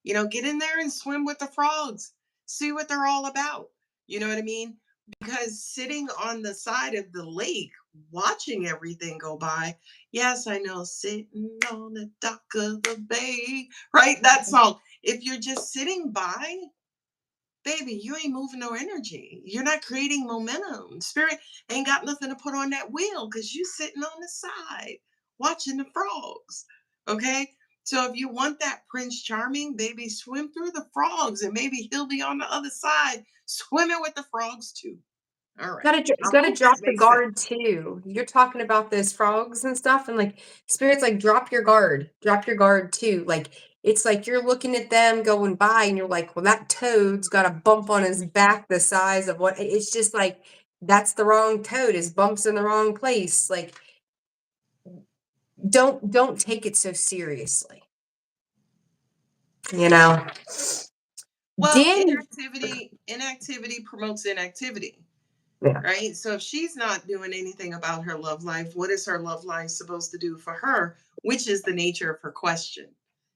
Get in there and swim with the frogs. See what they're all about. You know what I mean? Because sitting on the side of the lake, watching everything go by, yes, I know, sitting on the dock of the bay, right? That song. If you're just sitting by, baby, you ain't moving no energy. You're not creating momentum. Spirit ain't got nothing to put on that wheel because you sitting on the side watching the frogs. Okay. So if you want that Prince Charming, baby, swim through the frogs and maybe he'll be on the other side swimming with the frogs too. All right. I Gotta hope that drop the makes sense. guard too. You're talking about those frogs and stuff, and like spirits like drop your guard too. Like it's like you're looking at them going by, and you're like, well, that toad's got a bump on his back the size of what it's just like that's the wrong toad. His bump's in the wrong place. Like don't take it so seriously. You know. Well, Dan, inactivity promotes inactivity. yeah, Right? So if she's not doing anything about her love life, what is her love life supposed to do for her? Which is the nature of her question.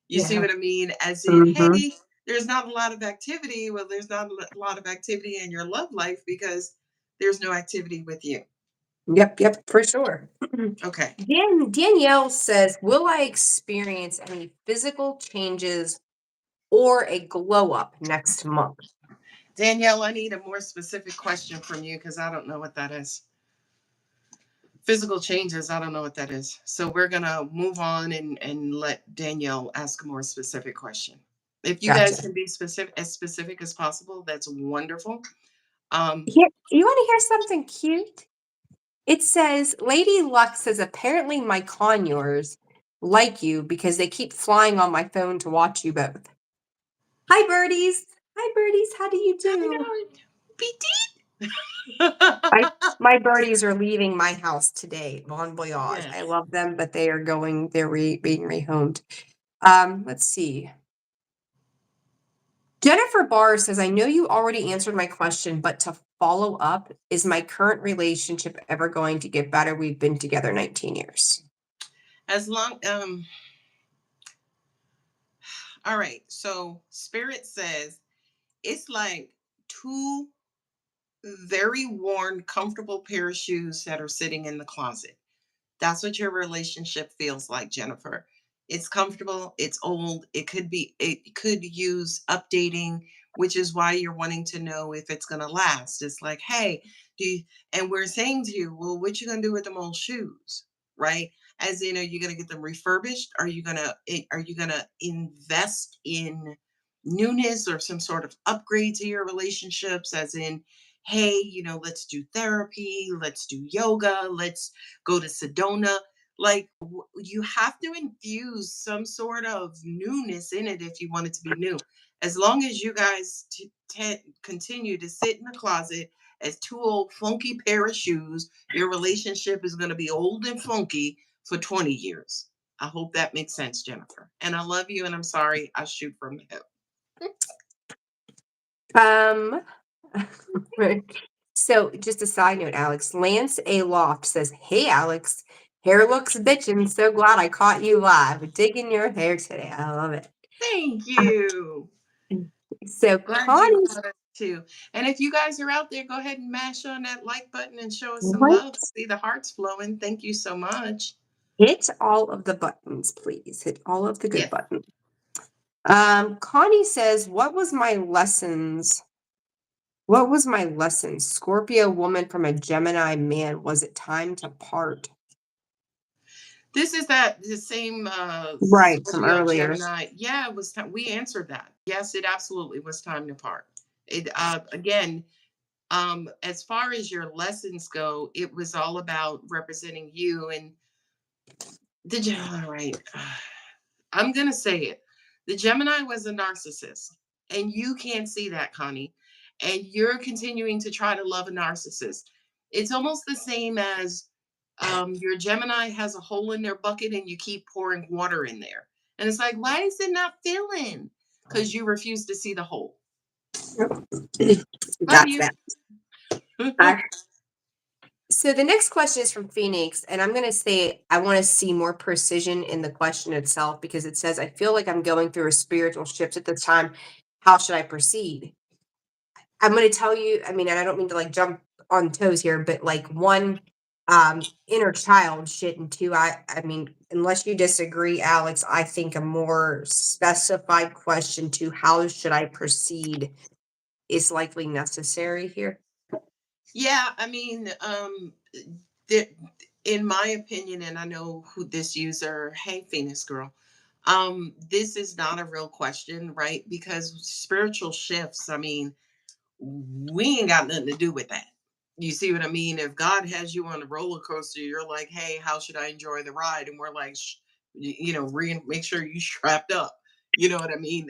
You see yeah. what I mean? As in, Hmm. hey, there's not a lot of activity. Well, there's not a lot of activity in your love life because there's no activity with you. Yep, for sure. Okay. Danielle says, will I experience any physical changes or a glow up next month? Danielle, I need a more specific question from you because I don't know what that is. Physical changes, I don't know what that is. So we're going to move on and let Danielle ask a more specific question. If you guys Gotcha. can be specific as possible, that's wonderful. Um, Here, you want to hear something cute? It says, Lady Luck says, apparently my conures like you because they keep flying on my phone to watch you both. Hi, birdies. Hi, birdies. How do you how do? you doing? I, PT? my birdies are leaving my house today. Bon voyage. I Yes. love them, but they are going, being rehomed. Let's see. Jennifer Barr says, I know you already answered my question, but to follow up, is my current relationship ever going to get better? We've been together 19 years. As long all right. So Spirit says it's like two very worn, comfortable pair of shoes that are sitting in the closet. That's what your relationship feels like, Jennifer. It's comfortable, it's old, it could use updating, which is why you're wanting to know if it's gonna last. It's like, hey, do you, and we're saying to you, well, what you gonna do with them old shoes? Right? As in, are you gonna get them refurbished? Are you gonna invest in newness or some sort of upgrade to your relationships? As in, hey, let's do therapy, let's do yoga, let's go to Sedona. Like you have to infuse some sort of newness in it if you want it to be new. As long as you guys continue to sit in the closet as two old funky pair of shoes, your relationship is going to be old and funky for 20 years. I hope that makes sense, Jennifer. And I love you, and I'm sorry I shoot from the hip. Um, so just a side note, Alex, Lance A. Loft says, hey, Alex, hair looks bitchin'. So glad I caught you live. Digging your hair today. I love it. Thank you. So Glad you Connie's caught us too. And if you guys are out there, go ahead and mash on that like button and show us some what? love. See the hearts flowing. Thank you so much. Hit all of the buttons, please. Hit all of the good Yes. buttons. Connie says, what was my lessons? What was my lesson? Scorpio woman from a Gemini man. Was it time to part? This is the same Right, from Scorpio earlier. Gemini. Yeah, it was time. We answered that. Yes, it absolutely was time to part. It again, as far as your lessons go, it was all about representing you and all right. I'm gonna say it. The Gemini was a narcissist, and you can't see that, Connie. And you're continuing to try to love a narcissist. It's almost the same as Your Gemini has a hole in their bucket and you keep pouring water in there. And it's like, why is it not filling? Because you refuse to see the hole. Love Got you. that. Uh, so the next question is from Phoenix, and I'm going to say I want to see more precision in the question itself because it says, I feel like I'm going through a spiritual shift at this time. How should I proceed? I'm going to tell you, I mean, and I don't mean to like jump on toes here, but like one, inner child shit, and two, I mean, unless you disagree, Alex, I think a more specified question to how should I proceed is likely necessary here. Yeah, I mean, there, in my opinion, and I know who this user, hey, Phoenix girl, this is not a real question, right? Because spiritual shifts, I mean, we ain't got nothing to do with that. You see what I mean? If God has you on the roller coaster, you're like, hey, how should I enjoy the ride? And we're like, make sure you strapped up. You know what I mean?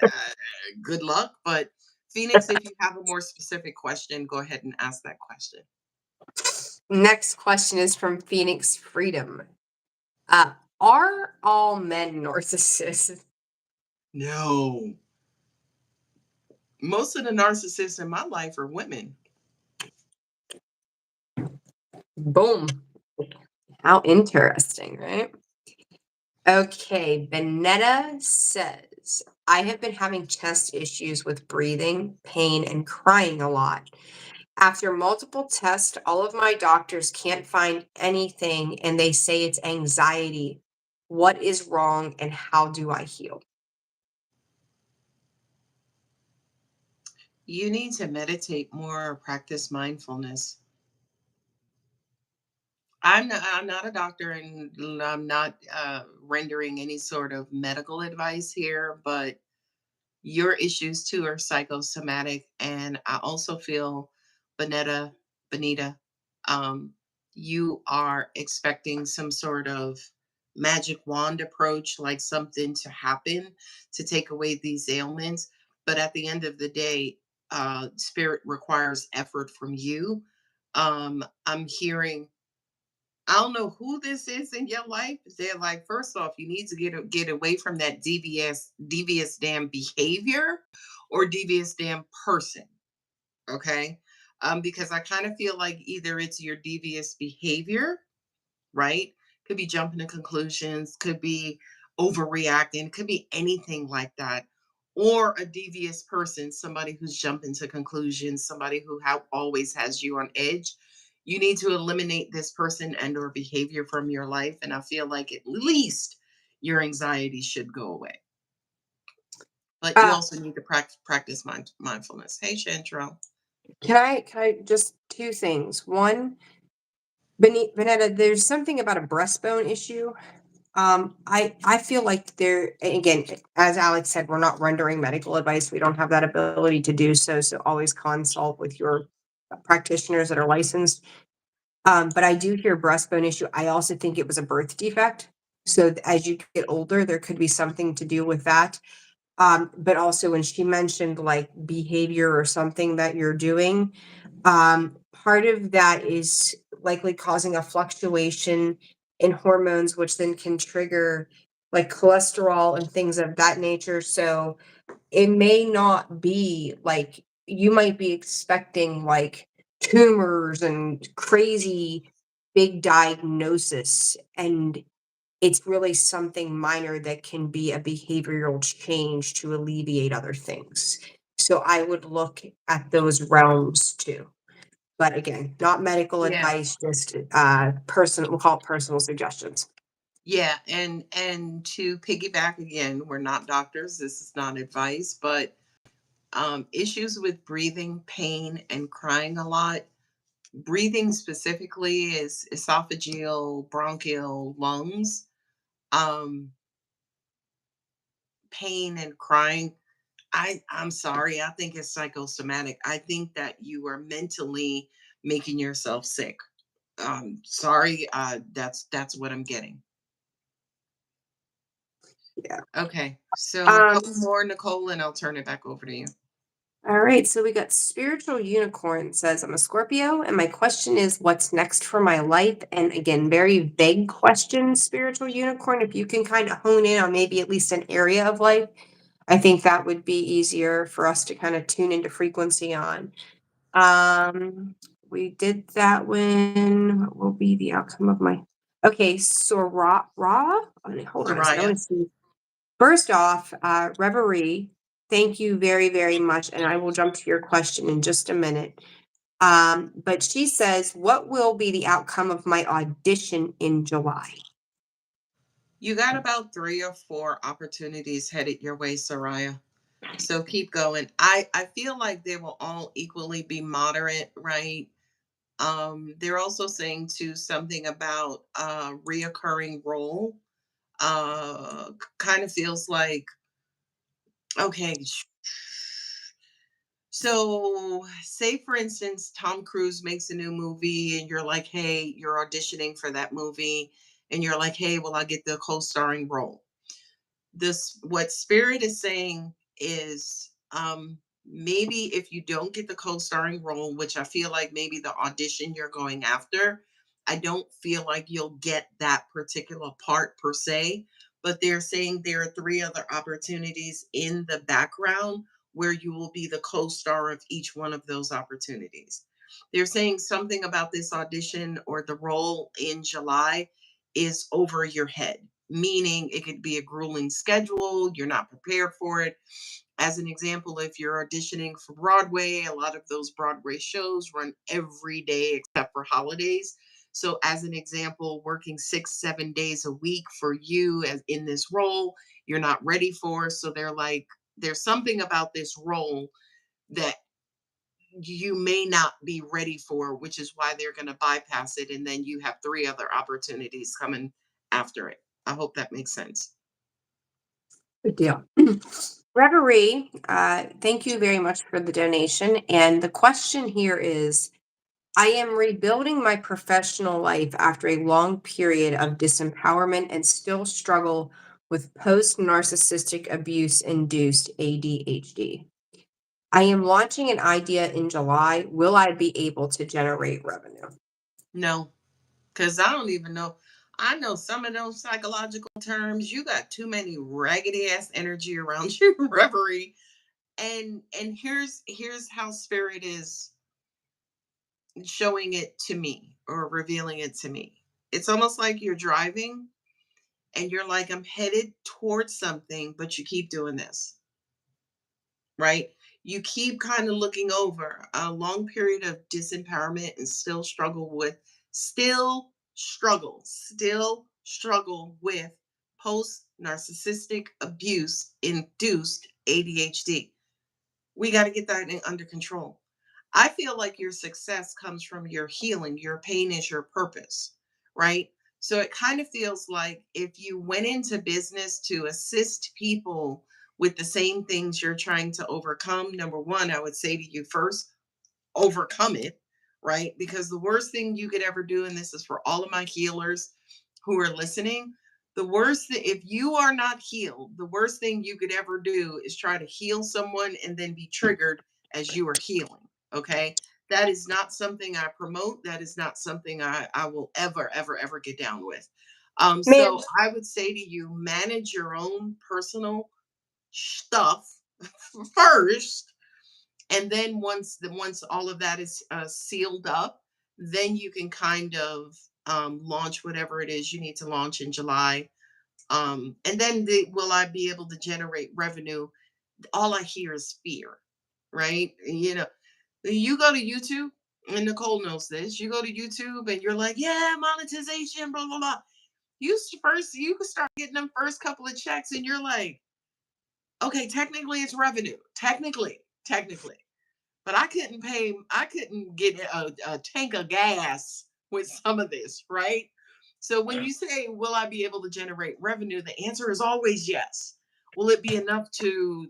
Good luck. But Phoenix, if you have a more specific question, go ahead and ask that question. Next question is from Phoenix Freedom. Uh, are all men narcissists? No. Most of the narcissists in my life are women. Boom. How interesting, right? Okay, Benetta says, I have been having chest issues with breathing, pain, and crying a lot. After multiple tests, all of my doctors can't find anything and they say it's anxiety. What is wrong and how do I heal? You need to meditate more or practice mindfulness. I'm not a doctor and I'm not rendering any sort of medical advice here, but your issues too are psychosomatic. And I also feel, Benetta, Benita, um, you are expecting some sort of magic wand approach, like something to happen to take away these ailments. But at the end of the day, spirit requires effort from you. I'm hearing, I don't know who this is in your life. They're like, first off, you need to get away from that devious damn behavior or devious damn person. Okay. Because I kind of feel like either it's your devious behavior, right? Could be jumping to conclusions, could be overreacting, could be anything like that. Or a devious person, somebody who's jumping to conclusions, somebody who always has you on edge. You need to eliminate this person and or behavior from your life. And I feel like at least your anxiety should go away. But you Uh, also need to practice mindfulness. Hey, Chantrell. can I just two things. One, Vanetta, there's something about a breastbone issue. I feel like there, and again, as Alex said, we're not rendering medical advice. We don't have that ability to do so. So always consult with your practitioners that are licensed. But I do hear breastbone issue. I also think it was a birth defect. So as you get older, there could be something to do with that. But also when she mentioned like behavior or something that you're doing, part of that is likely causing a fluctuation in hormones, which then can trigger like cholesterol and things of that nature. So it may not be like you might be expecting like tumors and crazy big diagnosis, and it's really something minor that can be a behavioral change to alleviate other things. So I would look at those realms too. But again, not medical Yeah. advice, just personal, we'll call it personal suggestions. Yeah, and to piggyback again, we're not doctors. This is not advice, but issues with breathing, pain, and crying a lot. Breathing specifically is esophageal, bronchial, lungs. Um, Pain and crying. I'm sorry. I think it's psychosomatic. I think that you are mentally making yourself sick. Sorry. That's what I'm getting. Yeah. Okay, so a Um, couple more, Nicole, and I'll turn it back over to you. All right, so we got spiritual unicorn says, I'm a Scorpio, and my question is, what's next for my life? And again, very vague question, spiritual unicorn. If you can kind of hone in on maybe at least an area of life, I think that would be easier for us to kind of tune into frequency on. We did that one. What will be the outcome of my okay, so hold on a second. I Soraya. want to see. First off, Reverie, thank you very, very much. And I will jump to your question in just a minute. But she says, what will be the outcome of my audition in July? You got about 3 or 4 opportunities headed your way, Soraya. So keep going. I feel like they will all equally be moderate, right? They're also saying too something about reoccurring role. Kind of feels like okay. So, say for instance, Tom Cruise makes a new movie, and you're like, "Hey, you're auditioning for that movie," and you're like, "Hey, will I get the co-starring role?" This what spirit is saying is maybe if you don't get the co-starring role, which I feel like maybe the audition you're going after, I don't feel like you'll get that particular part per se, but they're saying there are 3 other opportunities in the background where you will be the co-star of each one of those opportunities. They're saying something about this audition or the role in July is over your head, meaning it could be a grueling schedule, you're not prepared for it. As an example, if you're auditioning for Broadway, a lot of those Broadway shows run every day except for holidays. So, as an example, working 6, 7 days a week for you as in this role, you're not ready for. So, they're like, there's something about this role that you may not be ready for, which is why they're going to bypass it. And then you have 3 other opportunities coming after it. I hope that makes sense. Good deal. Reverie, thank you very much for the donation. And the question here is, I am rebuilding my professional life after a long period of disempowerment and still struggle with post narcissistic abuse induced ADHD. I am launching an idea in July. Will I be able to generate revenue? No, because I don't even know. I know some of those psychological terms. You got too many raggedy ass energy around you, reverie. And here's how spirit is showing it to me or revealing it to me. It's almost like you're driving and you're like, I'm headed towards something, but you keep doing this, right? You keep kind of looking over a long period of disempowerment and still struggle with post narcissistic abuse induced ADHD. We got to get that under control. I feel like your success comes from your healing. Your pain is your purpose, right? So it kind of feels like if you went into business to assist people with the same things you're trying to overcome, number one, I would say to you first, overcome it, right? Because the worst thing you could ever do, and this is for all of my healers who are listening, the worst thing, if you are not healed, the worst thing you could ever do is try to heal someone and then be triggered as you are healing. Okay. That is not something I promote. That is not something I will ever get down with. Ma'am, So I would say to you, manage your own personal stuff first, and then once all of that is sealed up, then you can kind of launch whatever it is you need to launch in July. And then will I be able to generate revenue? All I hear is fear, right? You know, you go to YouTube, and Nicole knows this. You go to YouTube and you're like, yeah, monetization, blah blah blah. You can start getting them first couple of checks, and you're like, okay, technically it's revenue, technically. But I couldn't get a tank of gas with some of this, right? So when you say, will I be able to generate revenue? The answer is always yes. Will it be enough to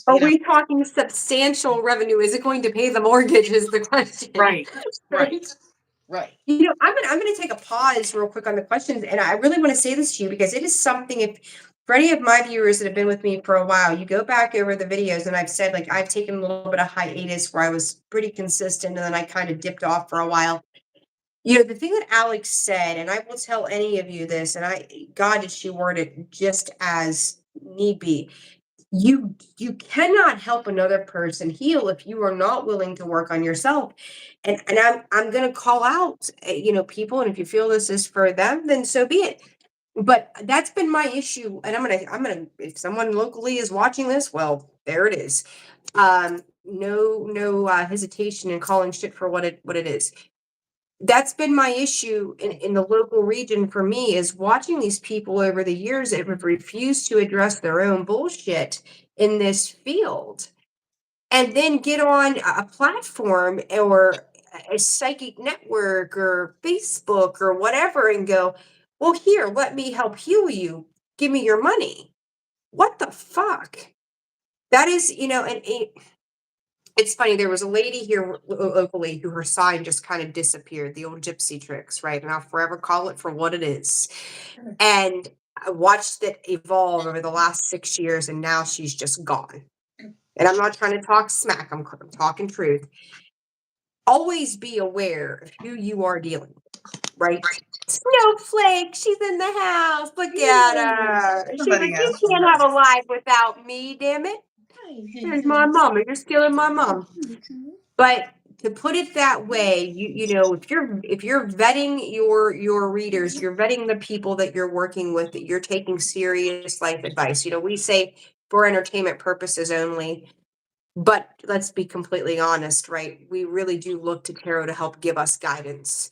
are we talking substantial revenue? Is it going to pay the mortgage is the question. right, right, Right? right. You know, I'm gonna take a pause real quick on the questions, and I really want to say this to you because it is something. If For any of my viewers that have been with me for a while, you go back over the videos and I've said like I've taken a little bit of hiatus where I was pretty consistent and then I kind of dipped off for a while. You know, the thing that Alex said, and I will tell any of you this, and God, did she word it just as need be. You cannot help another person heal if you are not willing to work on yourself. And I'm gonna call out, you know, people, and if you feel this is for them, then so be it. But that's been my issue, and I'm gonna if someone locally is watching this, well, there it is. No hesitation in calling shit for what it is. That's been my issue in the local region for me is watching these people over the years that have refused to address their own bullshit in this field and then get on a platform or a psychic network or Facebook or whatever and go, well, here, let me help heal you. Give me your money. What the fuck? That is, you know, and it's funny. There was a lady here locally who her sign just kind of disappeared, the old gypsy tricks, right? And I'll forever call it for what it is. And I watched it evolve over the last 6 years, and now she's just gone. And I'm not trying to talk smack, I'm talking truth. Always be aware of who you are dealing with, right? Snowflake, she's in the house. Look at her. She's Somebody like, you asked for can't her. have a life without me, damn it. There's my mama. You're stealing my mom. But to put it that way, you know, if you're vetting your readers, you're vetting the people that you're working with, that you're taking serious life advice. You know, we say for entertainment purposes only, but let's be completely honest, right? We really do look to tarot to help give us guidance.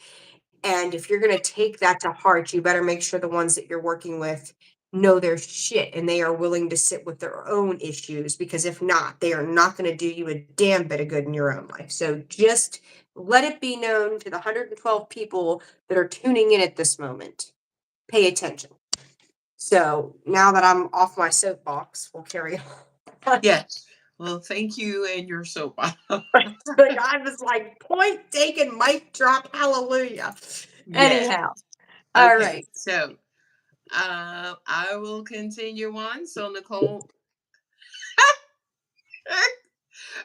And if you're going to take that to heart, you better make sure the ones that you're working with know their shit and they are willing to sit with their own issues, because if not, they are not going to do you a damn bit of good in your own life. So just let it be known to the 112 people that are tuning in at this moment. Pay attention. So now that I'm off my soapbox, we'll carry on. Yes. Well, thank you and your soap opera. Like, I was like, point taken, mic drop, hallelujah. Yes. Anyhow, all Okay. right. So I will continue on. So Nicole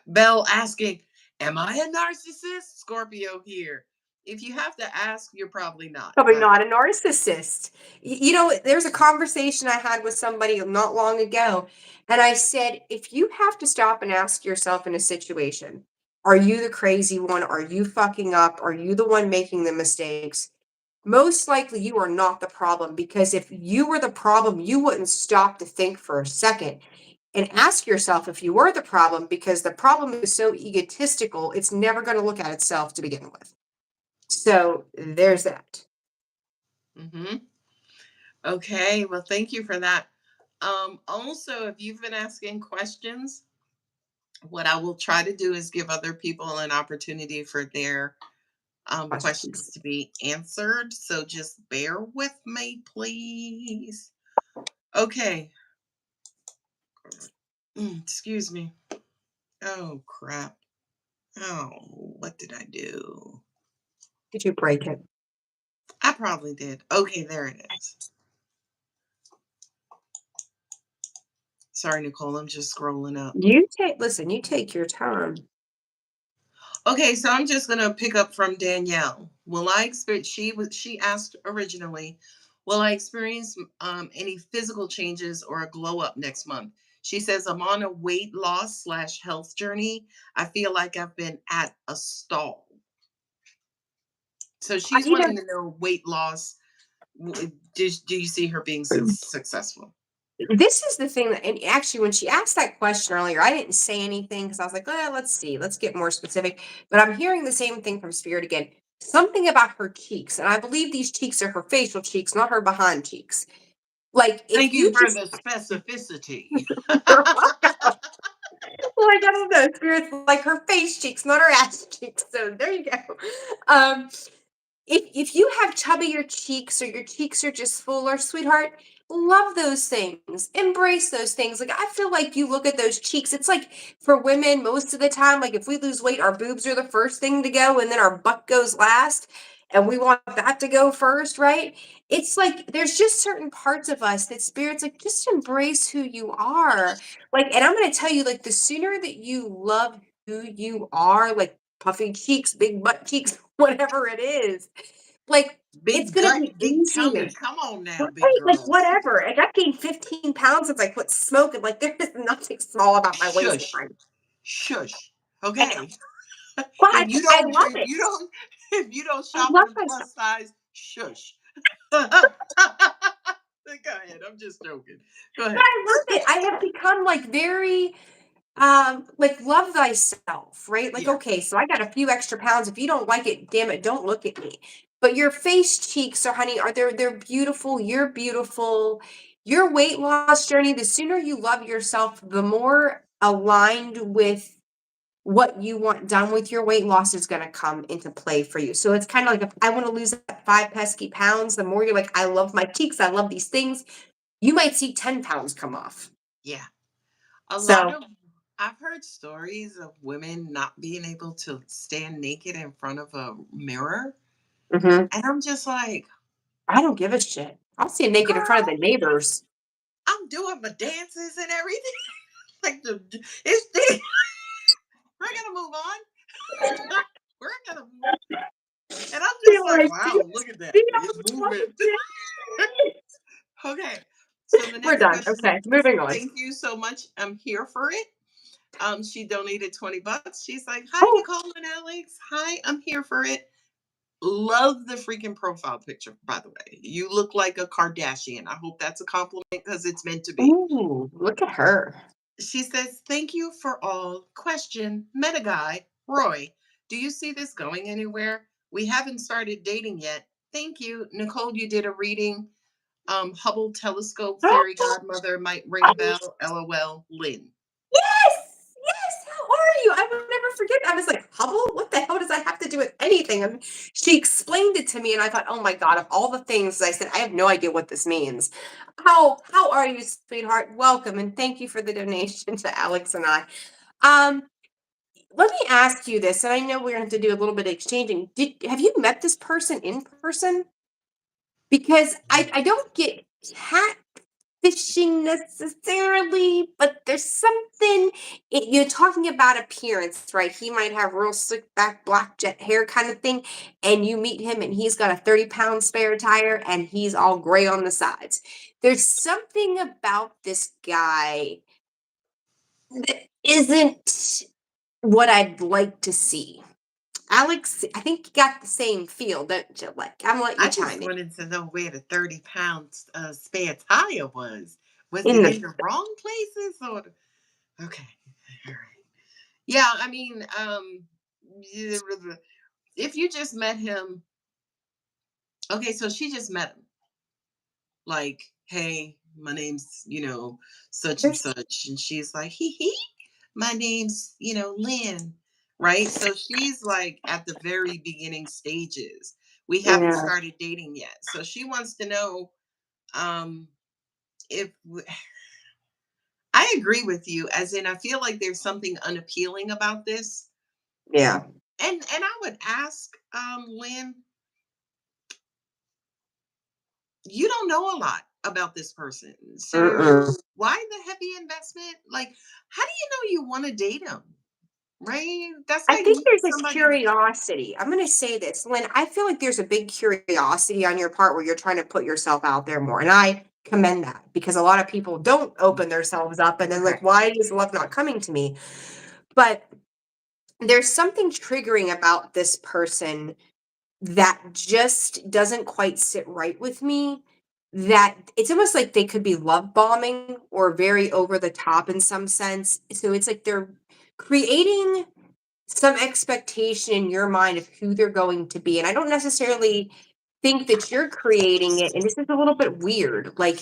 Bell asking, am I a narcissist? Scorpio here. If you have to ask, you're probably not. Probably not a narcissist. You know, there's a conversation I had with somebody not long ago, and I said, if you have to stop and ask yourself in a situation, are you the crazy one? Are you fucking up? Are you the one making the mistakes? Most likely you are not the problem, because if you were the problem, you wouldn't stop to think for a second and ask yourself if you were the problem, because the problem is so egotistical, it's never going to look at itself to begin with. So there's that. Mm-hmm. Okay. Well, thank you for that. Also, if you've been asking questions, what I will try to do is give other people an opportunity for their questions Questions. to be answered. So just bear with me, please. Okay. Excuse me. Oh, crap. Oh, what did I do? Did you break it? I probably did. Okay, there it is. Sorry, Nicole. I'm just scrolling up. You take your time. Okay, so I'm just gonna pick up from Danielle. Will I experience? She asked originally, will I experience any physical changes or a glow up next month? She says I'm on a weight loss slash health journey. I feel like I've been at a stall. So she's You wanting to know weight loss. Do you see her being know, successful? this is the thing that, and actually, when she asked that question earlier, I didn't say anything because I was like, let's see, let's get more specific. But I'm hearing the same thing from Spirit again. Something about her cheeks, and I believe these cheeks are her facial cheeks, not her behind cheeks. Like, if Thank you you for just, the specificity. you're welcome. Like, I don't know, Spirit's like her face cheeks, not her ass cheeks. So there you go. Um, if you have chubbier cheeks or your cheeks are just fuller, sweetheart, love those things. Embrace those things. Like, I feel like you look at those cheeks. It's like for women, most of the time, like if we lose weight, our boobs are the first thing to go, and then our butt goes last. And we want that to go first, right? it's like there's just certain parts of us that spirit's like, just embrace who you are. Like, and I'm gonna tell you, like, the sooner that you love who you are, like puffy cheeks, big butt cheeks, whatever it is, like it's Big gonna gut, be big easier. tummy. Come on now, big Right, like girl. whatever. Like I've gained 15 pounds since I quit smoking. Like there is nothing small about my Shush. waistline. Shush. I know. Okay. But I love it. If you don't I shop love in myself. plus size, shush. Go ahead. I'm just joking. Go But ahead. I love it. I have become like very like love thyself, right? Like, Yeah. okay, so I got a few extra pounds. If you don't like it, damn it, don't look at me. But your face cheeks are, honey, are they're beautiful. You're beautiful. Your weight loss journey, the sooner you love yourself, the more aligned with what you want done with your weight loss is going to come into play for you. So it's kind of like, if I want to lose that 5 pesky pounds, the more you're like, I love my cheeks, I love these things, you might see 10 pounds come off. Yeah. A lot So, of I've heard stories of women not being able to stand naked in front of a mirror. mhm. And I'm just like, I don't give a shit. I'll see him naked in front of the girl, neighbors. I'm doing my dances and everything. Like it's we're gonna move on. We're gonna move. And I'm Be just like, like, "Do you wow, look at that. see how It's much fun movement. it is?" Okay. So the We're next done. question Okay, is, moving on. thank you so much. I'm here for it. She donated $20. She's like, hi, Oh, Nicole and Alex. Hi, I'm here for it. Love the freaking profile picture, by the way. You look like a Kardashian. I hope that's a compliment because it's meant to be. ooh, look at her. She says, thank you for all. Question, meta guy, Roy. Do you see this going anywhere? We haven't started dating yet. Thank you. Nicole, you did a reading. Hubble telescope fairy godmother might ring a bell. LOL. Lynn. Yes, yes. How are you? I will never forget. I was like, Hubble? What the hell does that have to do with anything? And she explained it to me, and I thought, oh my god, of all the things I said, I have no idea what this means. How are you, sweetheart? Welcome, and thank you for the donation to Alex and I. Um, Let me ask you this, and I know we're going to have to do a little bit of exchanging. Have you met this person in person? Because I don't get catfishing necessarily, but there's something you're talking about appearance, right? He might have real slick back black jet hair kind of thing, and you meet him and he's got a 30-pound spare tire and he's all gray on the sides. There's something about this guy that isn't what I'd like to see. Alex, I think you got the same feel, don't you? Like, I'm letting you I just chime in. wanted to know where the 30 pounds spare tire was. Was In it the in the wrong places or? Okay. All right. Yeah. I mean, if you just met him, okay, so she just met him. Like, hey, my name's, such and there's such. And she's like, hee, my name's, Lynn. Right. So she's like at the very beginning stages. We haven't yeah, started dating yet. So she wants to know um, if I agree with you, as in I feel like there's something unappealing about this. yeah. And I would ask Lynn, you don't know a lot about this person. So Mm-mm. why the heavy investment? Like, how do you know you want to date him? Right? That's I like think meeting there's a somebody. curiosity. I'm going to say this, Lynn. I feel like there's a big curiosity on your part where you're trying to put yourself out there more. And I commend that because a lot of people don't open themselves up and then, like, Okay. why is love not coming to me? But there's something triggering about this person that just doesn't quite sit right with me. That it's almost like they could be love bombing or very over the top in some sense. So it's like they're creating some expectation in your mind of who they're going to be. And I don't necessarily think that you're creating it. And this is a little bit weird. Like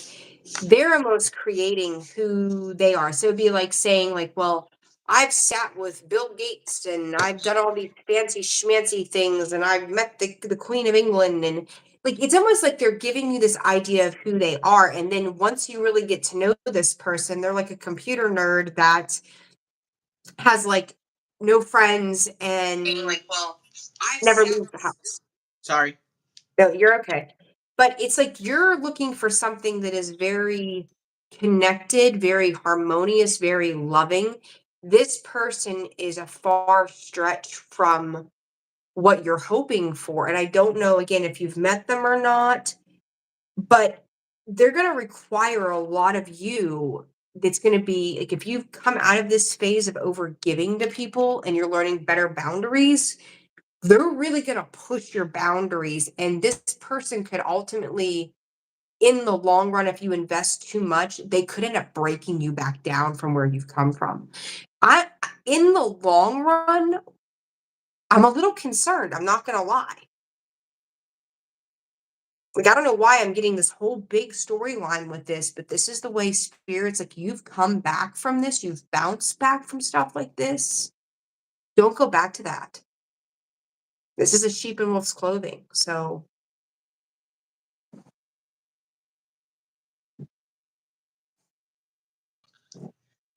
they're almost creating who they are. So it'd be like saying, like, well, I've sat with Bill Gates and I've done all these fancy schmancy things and I've met the Queen of England and like it's almost like they're giving you this idea of who they are. And then once you really get to know this person, they're like a computer nerd that has like no friends Being and like, well, I've never sat leaves the with. house. Sorry. No, you're okay. but it's like you're looking for something that is very connected, very harmonious, very loving. This person is a far stretch from what you're hoping for. And I don't know, again, if you've met them or not, but they're going to require a lot of you. That's going to be like, if you've come out of this phase of over giving to people and you're learning better boundaries, they're really going to push your boundaries. And this person could ultimately, in the long run, if you invest too much, they could end up breaking you back down from where you've come from. I, in the long run, I'm a little concerned. I'm not going to lie. Like, I don't know why I'm getting this whole big storyline with this, but this is the way spirits, like, you've come back from this, you've bounced back from stuff like this. Don't go back to that. This is a sheep in wolf's clothing. So,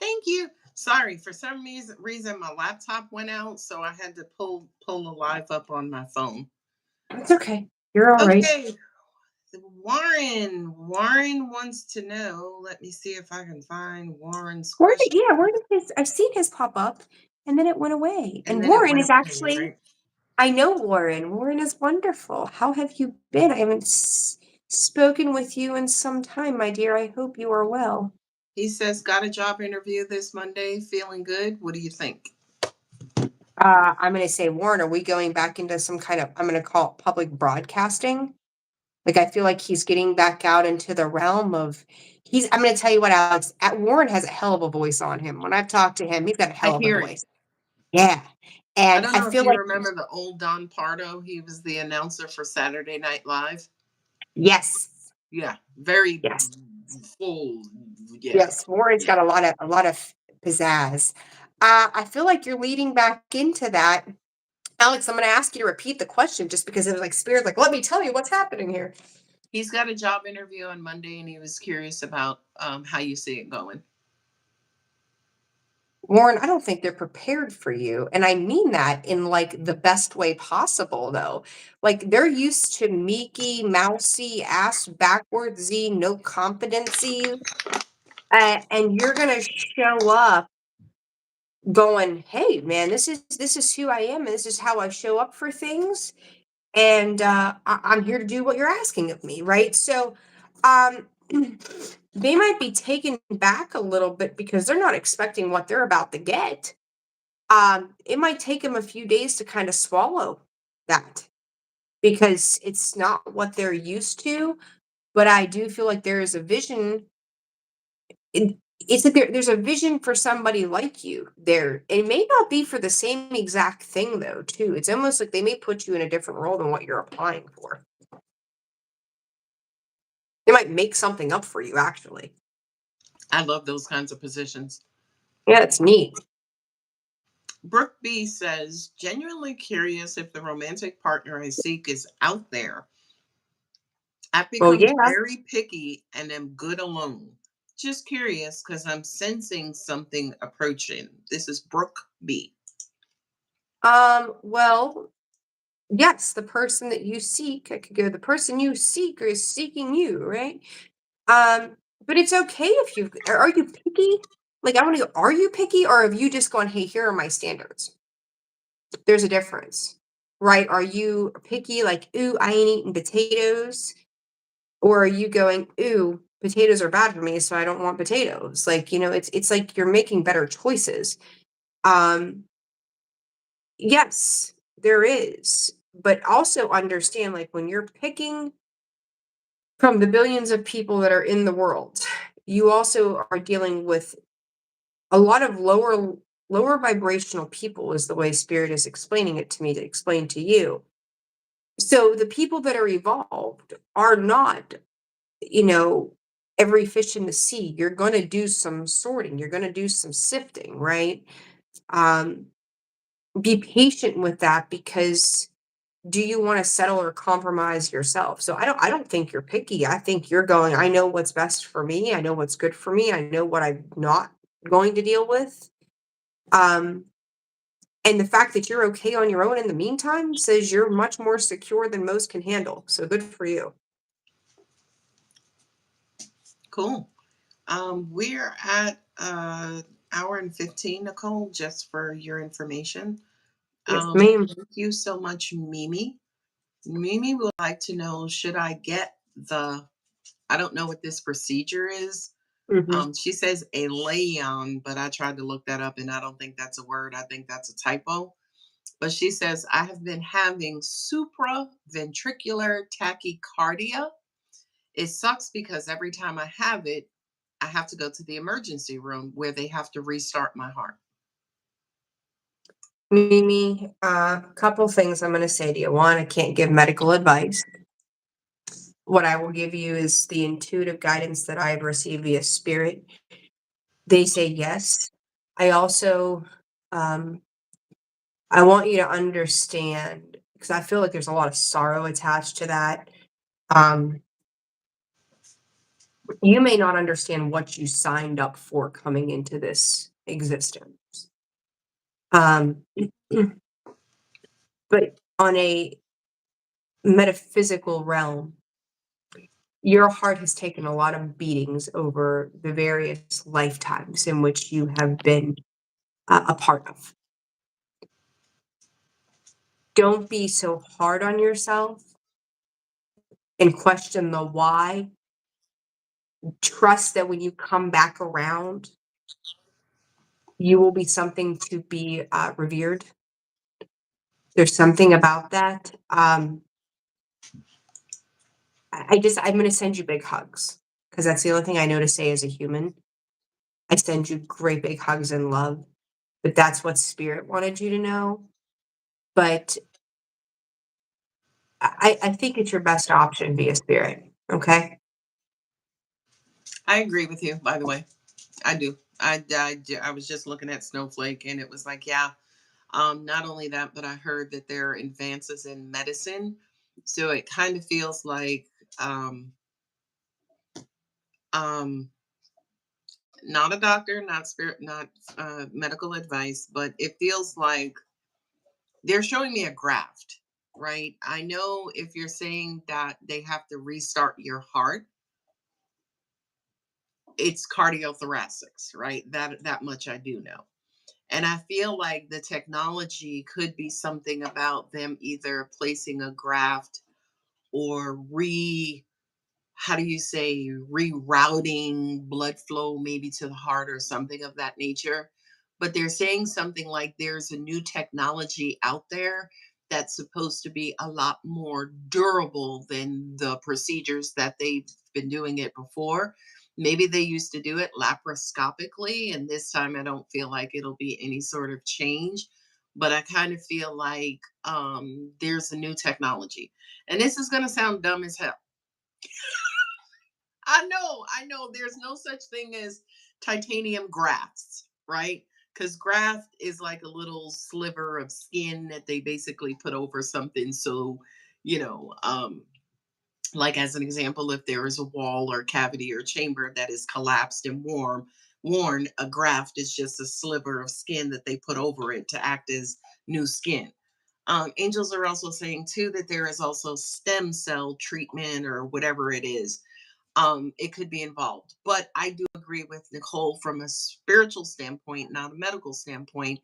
Thank you. Sorry, for some reason my laptop went out, so I had to pull the live up on my phone. it's okay. You're all right. Okay, Warren wants to know. Let me see if I can find Warren's question. Where did his, I've seen his pop up and then it went away. And And then it Warren went is away, actually, right? I know Warren. Warren is wonderful. How have you been? I haven't spoken with you in some time, my dear. I hope you are well. He says, got a job interview this Monday, feeling good. What do you think? I'm going to say, Warren, are we going back into some kind of, I'm going to call it public broadcasting? Like, I feel like he's getting back out into the realm of, I'm going to tell you what, Alex, Warren has a hell of a voice on him. When I've talked to him, he's got a I hell of a hear it. voice. Yeah. I And don't I know if feel you like, remember the old Don Pardo. He was the announcer for Saturday Night Live. yes, Yeah, very yes, full. Yeah. yes. Warren's got a lot of pizzazz. I feel like you're leading back into that. Alex, I'm going to ask you to repeat the question just because it was like spirit, like, let me tell you what's happening here. He's got a job interview on Monday, and he was curious about how you see it going. Warren, I don't think they're prepared for you. And I mean that in like the best way possible, though. Like they're used to meeky, mousy, ass backwards Z, no competency. And you're gonna show up going, hey man, this is who I am, and this is how I show up for things. And I'm here to do what you're asking of me, right? So um they might be taken back a little bit because they're not expecting what they're about to get. It might take them a few days to kind of swallow that because it's not what they're used to. But I do feel like there is a vision. It's like there's a vision for somebody like you there. It may not be for the same exact thing though, too. It's almost like they may put you in a different role than what you're applying for. They might make something up for you, actually. I love those kinds of positions. Yeah, it's neat. Brooke B says, genuinely curious if the romantic partner I seek is out there. I've Well, become yeah. very picky and am good alone. Just curious because I'm sensing something approaching. This is Brooke B. Well, yes, the person that you seek, I could go, the person you seek is seeking you, right? But it's okay if are you picky? Like, I want to go, are you picky or have you just gone, hey, here are my standards? There's a difference, right? Are you picky, like, ooh, I ain't eating potatoes? Or are you going, ooh, potatoes are bad for me, so I don't want potatoes? Like, it's like you're making better choices. Um, yes, there is. But also understand, like, when you're picking from the billions of people that are in the world, you also are dealing with a lot of lower vibrational people is the way spirit is explaining it to me to explain to you. So the people that are evolved are not, you know, every fish in the sea. You're going to do some sorting, you're going to do some sifting, right? Um be patient with that because do you want to settle or compromise yourself? So I don't think you're picky. I think you're going, I know what's best for me. I know what's good for me. I know what I'm not going to deal with. Um, and the fact that you're okay on your own in the meantime says you're much more secure than most can handle. So good for you. Cool. We're at hour and 15, Nicole, just for your information. Yes, ma'am. Thank you so much, Mimi. Mimi would like to know, should I get I don't know what this procedure is. Hmm. She says a layon, but I tried to look that up and I don't think that's a word. I think that's a typo. But she says, I have been having supraventricular tachycardia. It sucks because every time I have it, I have to go to the emergency room where they have to restart my heart. Mimi, a couple things I'm going to say to you. One, I can't give medical advice. What I will give you is the intuitive guidance that I've received via spirit. They say yes. I also, um, I want you to understand because I feel like there's a lot of sorrow attached to that. Um, you may not understand what you signed up for coming into this existence. Um, but on a metaphysical realm, your heart has taken a lot of beatings over the various lifetimes in which you have been a part of. Don't be so hard on yourself and question the why. Trust that when you come back around, you will be something to be revered. There's something about that. I'm going to send you big hugs because that's the only thing I know to say as a human. I send you great big hugs and love, but that's what spirit wanted you to know. But I think it's your best option via spirit. Okay. I agree with you, by the way. I do. I was just looking at Snowflake and it was like, yeah, not only that, but I heard that there are advances in medicine. So it kind of feels like um, um, not a doctor, not spirit, not medical advice, but it feels like they're showing me a graft, right? I know if you're saying that they have to restart your heart, it's cardiothoracics, right? That much I do know. And I feel like the technology could be something about them either placing a graft or how do you say, rerouting blood flow maybe to the heart or something of that nature. But they're saying something like there's a new technology out there that's supposed to be a lot more durable than the procedures that they've been doing it before. Maybe they used to do it laparoscopically, and this time I don't feel like it'll be any sort of change. But I kind of feel like there's a new technology. And this is going to sound dumb as hell. I know. There's no such thing as titanium grafts, right? Because graft is like a little sliver of skin that they basically put over something. So, you know, like as an example, if there is a wall or cavity or chamber that is collapsed and worn, a graft is just a sliver of skin that they put over it to act as new skin. Angels are also saying too that there is also stem cell treatment or whatever it is, it could be involved. But I do agree with Nicole from a spiritual standpoint, not a medical standpoint,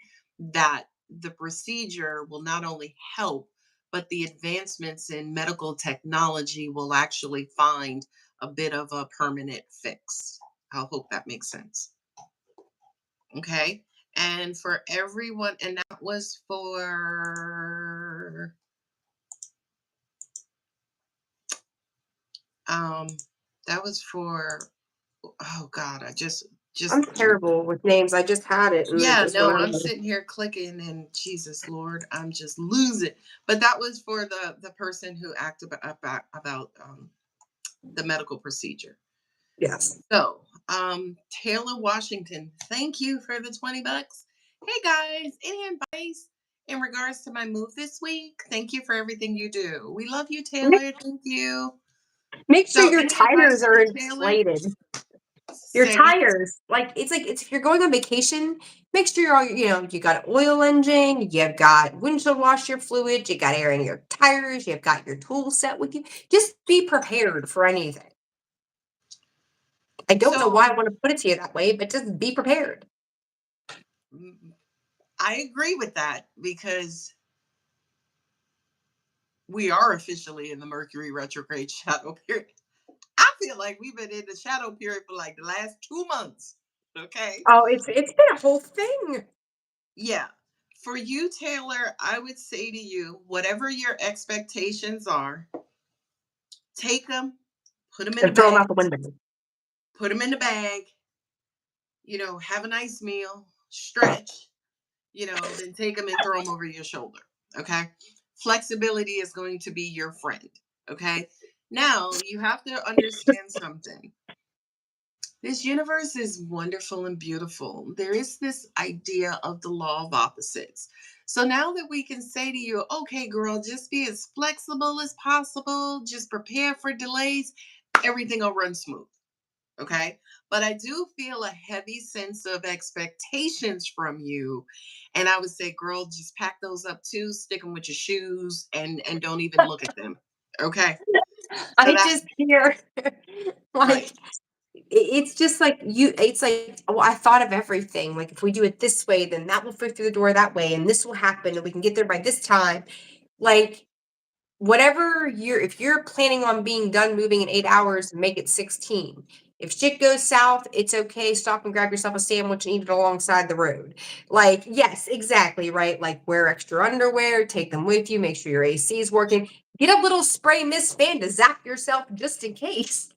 that the procedure will not only help, but the advancements in medical technology will actually find a bit of a permanent fix. I hope that makes sense. Okay. And for everyone, and that was for um that was for oh god, I just I'm terrible with names. I just had it and it yeah, just went no, I'm over. sitting here clicking and Jesus Lord, I'm just losing. But that was for the person who acted about the medical procedure. Yes. So, Taylor Washington, thank you for the $20. Hey guys, any advice in regards to my move this week? Thank you for everything you do. We love you, Make, Taylor. Thank you. make sure So, your any advice tires are for Taylor? inflated. Your Say again. tires, like it's if you're going on vacation, make sure you're all, you got an oil engine, you've got windshield washer fluid, you got air in your tires, you've got your tool set with you. Just be prepared for anything. I don't know why I So want to put it to you that way, but just be prepared. mm, I agree with that because we are officially in the Mercury retrograde shadow period. I feel like we've been in the shadow period for like the last 2 months. Okay. Oh, it's been a whole thing. Yeah. For you, Taylor, I would say to you, whatever your expectations are, take them, put them in a And throw them bag, out the window. put them in the bag, have a nice meal, stretch, then take them and throw them over your shoulder. Okay. Flexibility is going to be your friend. Okay. Now, you have to understand something. This universe is wonderful and beautiful. There is this idea of the law of opposites. So now that we can say to you, okay, girl, just be as flexible as possible, just prepare for delays, everything will run smooth. Okay. But I do feel a heavy sense of expectations from you. And I would say, girl, just pack those up too, stick them with your shoes and don't even look at them. Okay. So I that, just hear like right. it's just like it's like, oh, I thought of everything. Like if we do it this way, then that will fit through the door that way, and this will happen, and we can get there by this time. Like whatever if you're planning on being done moving in 8 hours, make it 16. If shit goes south, it's okay. Stop and grab yourself a sandwich and eat it alongside the road. Like, yes, exactly, right? Like, wear extra underwear, take them with you, make sure your AC is working. Get a little spray mist fan to zap yourself just in case.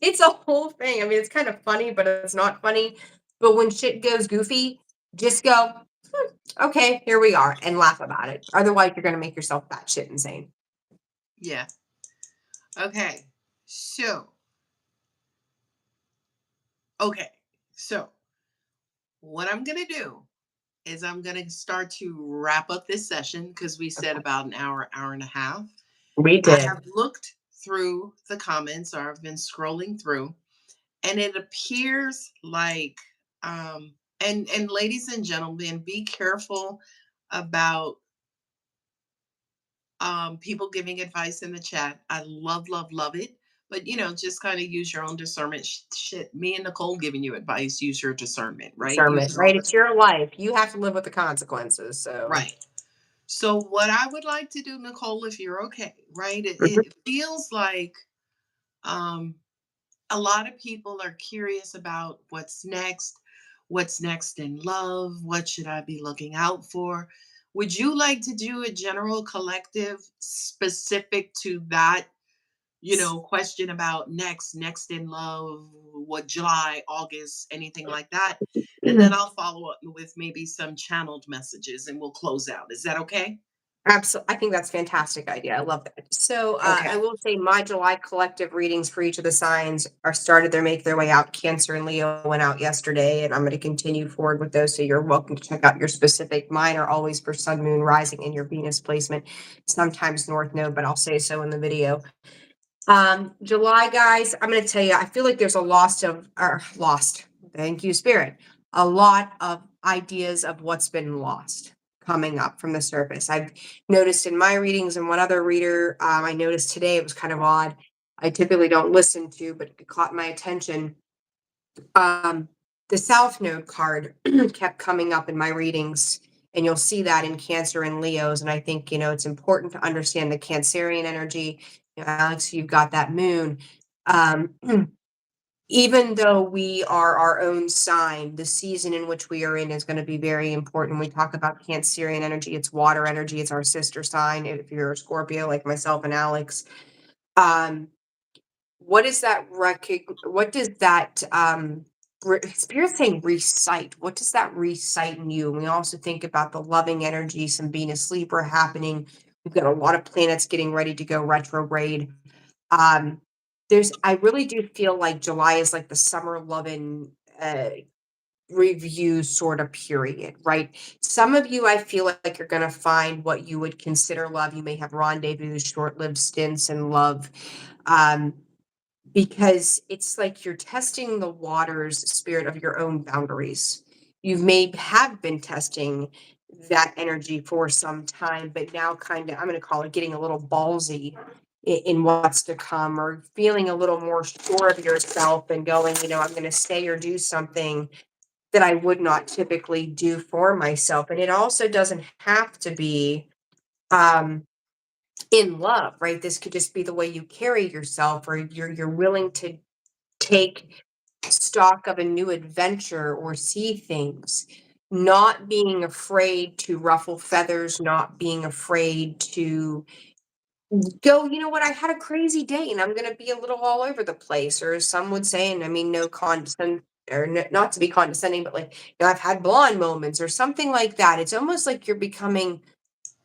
It's a whole thing. I mean, it's kind of funny, but it's not funny. But when shit goes goofy, just go, okay, here we are, and laugh about it. Otherwise, you're going to make yourself batshit insane. Yeah. Okay. So, okay. So, what I'm going to do is I'm going to start to wrap up this session because we said Okay. about an hour, hour and a half. We I did. have looked through the comments or I've been scrolling through, and it appears like, and ladies and gentlemen, be careful about people giving advice in the chat. I love, love, love it. But just kind of use your own discernment. Shit, me and Nicole giving you advice. Use your discernment, right? Use Discernment, your own right? It's your life. You have to live with the consequences. So, right. So what I would like to do, Nicole, if you're okay, right? It, mhm, it feels like um, a lot of people are curious about what's next in love, what should I be looking out for? Would you like to do a general collective specific to that, question about next in love, what July, August, anything like that? And then mhm. I'll follow up with maybe some channeled messages and we'll close out. Is that okay? Absolutely. I think that's a fantastic idea. I love that. So, Okay. I will say my July collective readings for each of the signs are started. They make their way out. Cancer and Leo went out yesterday, and I'm going to continue forward with those. So you're welcome to check out your specific. Mine are always for Sun, Moon, Rising, and your Venus placement. Sometimes North Node, but I'll say so in the video. July, guys, I'm going to tell you, I feel like there's a lost, thank you, Spirit, a lot of ideas of what's been lost coming up from the surface. I've noticed in my readings and one other reader, I noticed today, it was kind of odd. I typically don't listen to, but it caught my attention. Um, the South Node card kept coming up in my readings, and you'll see that in Cancer and Leos. And I think, it's important to understand the Cancerian energy. Alex, you've got that moon. Um, even though we are our own sign, the season in which we are in is going to be very important. We talk about Cancerian energy, it's water energy, it's our sister sign. If you're a Scorpio, like myself and Alex, um, what is that what does that spirit saying recite? What does that recite in you? And we also think about the loving energy, some Venus Libra happening. We've got a lot of planets getting ready to go retrograde. Um, I really do feel like July is like the summer loving review sort of period, right? Some of you, I feel like you're going to find what you would consider love. You may have rendezvous, short-lived stints in love. Um, because it's like you're testing the waters, spirit, of your own boundaries. You may have been testing that energy for some time, but now kind of, I'm going to call it getting a little ballsy in what's to come, or feeling a little more sure of yourself and going, I'm going to say or do something that I would not typically do for myself. And it also doesn't have to be um, in love, right? This could just be the way you carry yourself, or you're willing to take stock of a new adventure or see things, not being afraid to ruffle feathers, not being afraid to go, what, I had a crazy day and I'm going to be a little all over the place. Or as some would say, and I mean, no condescend or not to be condescending, but like, I've had blonde moments or something like that. It's almost like you're becoming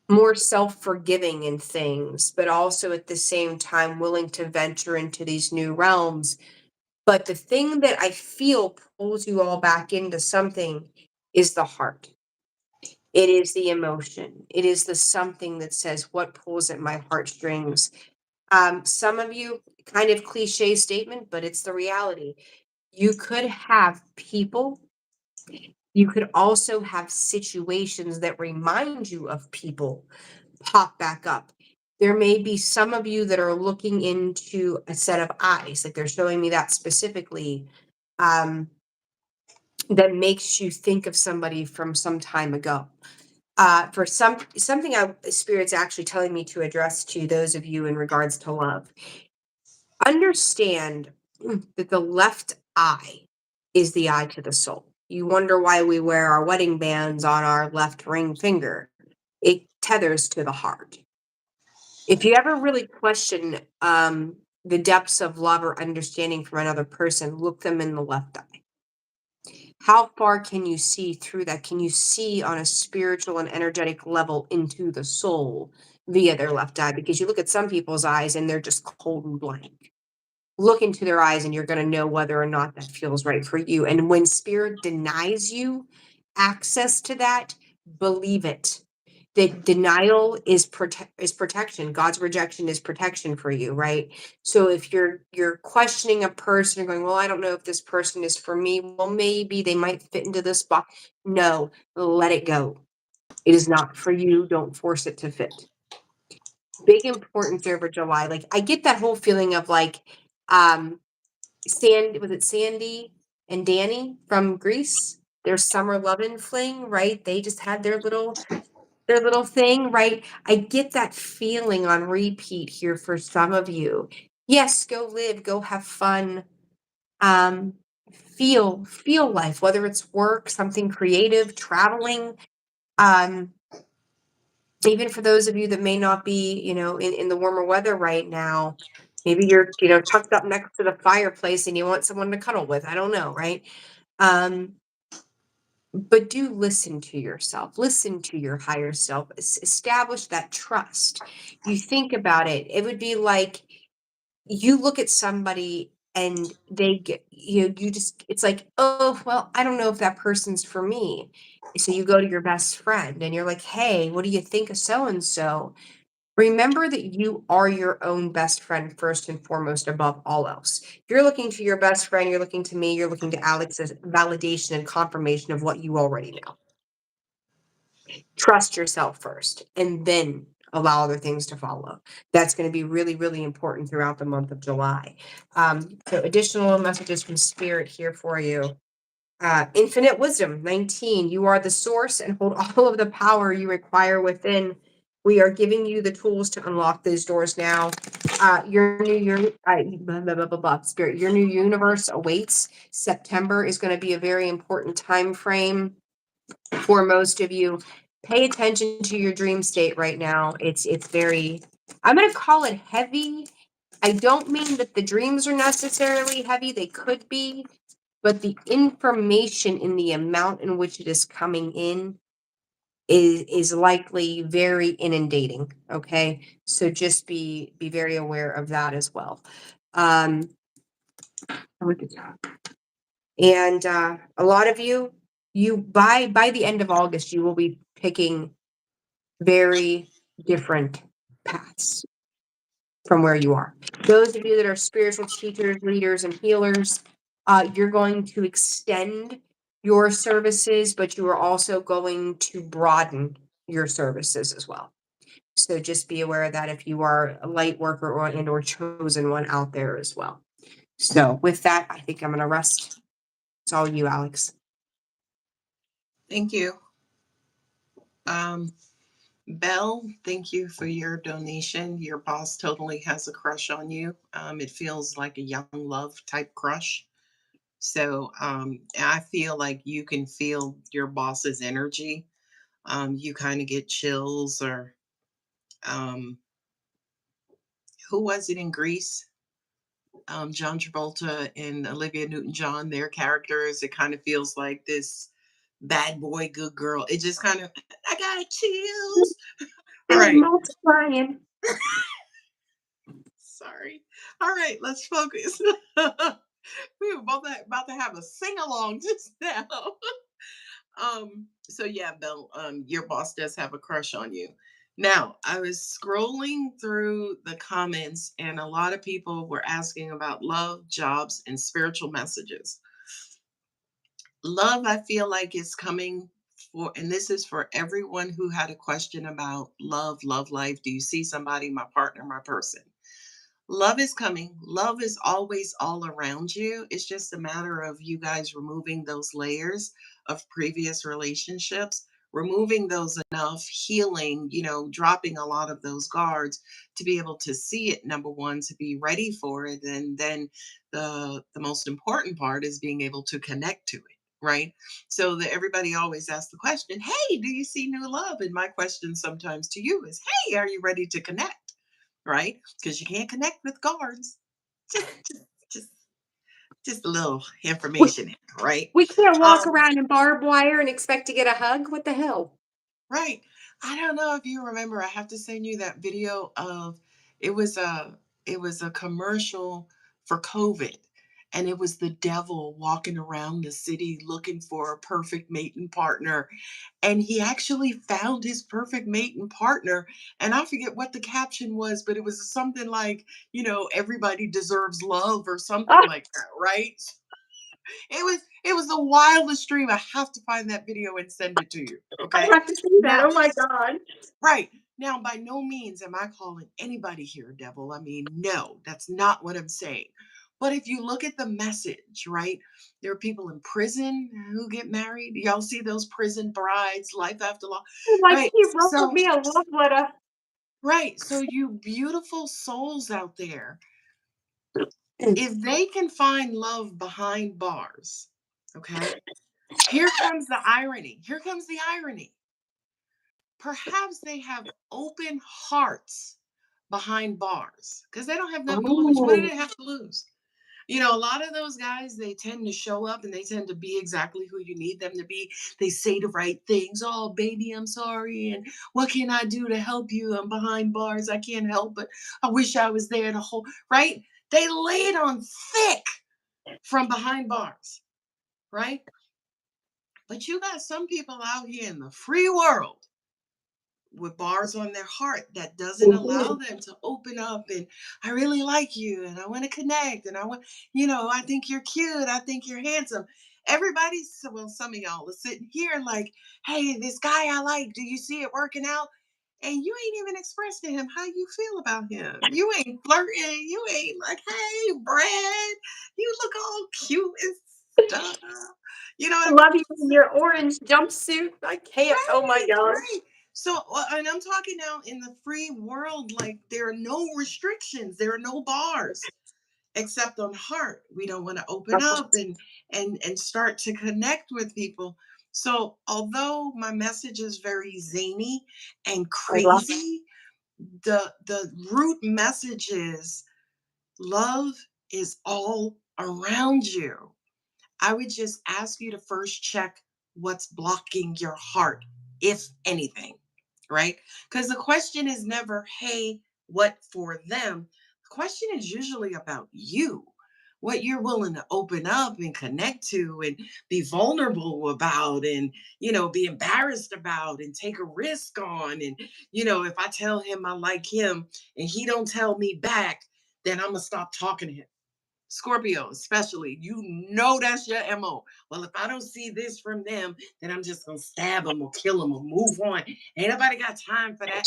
more self-forgiving in things, but also at the same time willing to venture into these new realms. But the thing that I feel pulls you all back into something is the heart. It is the emotion. It is the something that says, what pulls at my heartstrings? Some of you, kind of cliche statement, but it's the reality. You could have people, you could also have situations that remind you of people pop back up. There may be some of you that are looking into a set of eyes, like they're showing me that specifically, that makes you think of somebody from some time ago. For something spirit's actually telling me to address to those of you in regards to love. Understand that the left eye is the eye to the soul. You wonder why we wear our wedding bands on our left ring finger. It tethers to the heart. If you ever really question the depths of love or understanding from another person, look them in the left eye. How far can you see through that? Can you see on a spiritual and energetic level into the soul via their left eye? Because you look at some people's eyes and they're just cold and blank. Look into their eyes and you're going to know whether or not that feels right for you. And when spirit denies you access to that, believe it. That denial is protection. God's rejection is protection for you, right? So if you're questioning a person and going, well, I don't know if this person is for me. Well, maybe they might fit into this box. No, let it go. It is not for you. Don't force it to fit. Big importance over July. Like I get that whole feeling of like was it Sandy and Danny from Greece? Their summer lovin' fling, right? They just had their little thing, right? I get that feeling on repeat here for some of you. Yes, go live, go have fun. Um, feel life, whether it's work, something creative, traveling. Um, Even for those of you that may not be, in the warmer weather right now, maybe you're, tucked up next to the fireplace and you want someone to cuddle with. I don't know, right? Um, but do listen to yourself, listen to your higher self, establish that trust. You think about it, it would be like you look at somebody and they get, you just, it's like, oh, well, I don't know if that person's for me. So you go to your best friend and you're like, hey, what do you think of so and so? Remember that you are your own best friend first and foremost above all else. If you're looking to your best friend, you're looking to me, you're looking to Alex's validation and confirmation of what you already know. Trust yourself first and then allow other things to follow. That's going to be really, really important throughout the month of July. So additional messages from spirit here for you. Infinite wisdom, 19. You are the source and hold all of the power you require within. We are giving you the tools to unlock those doors now. Your new year, blah, blah, blah, blah, blah, spirit, your new universe awaits. September is going to be a very important time frame for most of you. Pay attention to your dream state right now. It's very, I'm going to call it heavy. I don't mean that the dreams are necessarily heavy. They could be, but the information in the amount in which it is coming in is likely very inundating. Okay, so just be very aware of that as well. Um, and a lot of you by the end of August, you will be picking very different paths from where you are. Those of you that are spiritual teachers, leaders, and healers, you're going to extend your services, but you are also going to broaden your services as well. So just be aware of that if you are a light worker or chosen one out there as well. So with that, I think I'm going to rest. It's all you, Alex. Thank you. Um, Belle, thank you for your donation. Your boss totally has a crush on you. It feels like a young love type crush. So I feel like you can feel your boss's energy. You kind of get chills, or um, who was it in Greece? John Travolta and Olivia Newton-John, their characters. It kind of feels like this bad boy, good girl. It just kind of, I got chills. All They're right. multiplying. Sorry. All right, let's focus. We were both about to have a sing along just now. So yeah, Bill, your boss does have a crush on you. Now, I was scrolling through the comments, and a lot of people were asking about love, jobs, and spiritual messages. Love, I feel like, is coming for, and this is for everyone who had a question about love, love life. Do you see somebody, my partner, my person? Love is coming. Love is always all around you. It's just a matter of you guys removing those layers of previous relationships, removing those enough, healing, dropping a lot of those guards to be able to see it, number one, to be ready for it. And then the most important part is being able to connect to it. Right. So that everybody always asks the question, hey, do you see new love? And my question sometimes to you is, hey, are you ready to connect? Right? Because you can't connect with guards. Just, just, just, just a little We, information, right? we can't walk Um, around in barbed wire and expect to get a hug. What the hell? right. I don't know if you remember. I have to send you that video of it was a it was a commercial for COVID, and it was the devil walking around the city looking for a perfect mating partner, and he actually found his perfect mating partner. And I forget what the caption was, but it was something like, everybody deserves love or something Ah, like that, right? It was the wildest dream. I have to find that video and send it to you. I Okay. have to see that. Now, Oh my God. right. Now, by no means am I calling anybody here a devil. I mean, no, that's not what I'm saying. But if you look at the message, right, there are people in prison who get married. Y'all see those prison brides, life after law, Like right? he wrote So, me a love letter. right. So, you beautiful souls out there, if they can find love behind bars, okay, here comes the irony. Here comes the irony. Perhaps they have open hearts behind bars because they don't have nothing to lose. What do Oh, they have to lose? A lot of those guys, they tend to show up and they tend to be exactly who you need them to be. They say the right things. Oh, baby, I'm sorry. And what can I do to help you? I'm behind bars. I can't help, but I wish I was there to hold, right? They lay it on thick from behind bars, right? But you got some people out here in the free world with bars on their heart that doesn't allow mhm. them to open up and I really like you and I want to connect and I think you're cute, I think you're handsome. Everybody's, well, some of y'all are sitting here like, hey, this guy I like, do you see it working out? And you ain't even expressed to him how you feel about him. You ain't flirting. You ain't like, hey, Brad, you look all cute and stuff. You know I what I love mean? you in your orange jumpsuit. I can't. Oh my Right, God. right. So, and I'm talking now in the free world, like there are no restrictions, there are no bars except on heart. We don't want to open up and start to connect with people. So, although my message is very zany and I love crazy, the root message is love is all around you. I would just ask you to first check what's blocking your heart, if anything, right? Because the question is never, hey, what for them? The question is usually about you, what you're willing to open up and connect to and be vulnerable about and, be embarrassed about and take a risk on. And, if I tell him I like him and he don't tell me back, then I'm going to stop talking to him. Scorpio, especially, that's your MO. Well, if I don't see this from them, then I'm just gonna stab them or kill them or move on. Ain't nobody got time for that.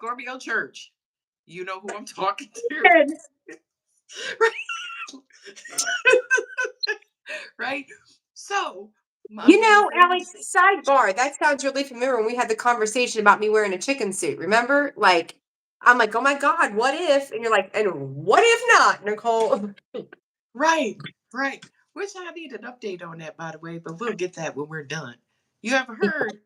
Scorpio church. You know who I'm talking to. Good. Right? So, I'm You going to know, say Alex, sidebar, that sounds really familiar when we had the conversation about me wearing a chicken suit. Remember? Like, I'm like, oh my God, what if? And you're like, and what if not, Nicole? right, right. Which I need an update on that, by the way, but we'll get that when we're done. You ever heard?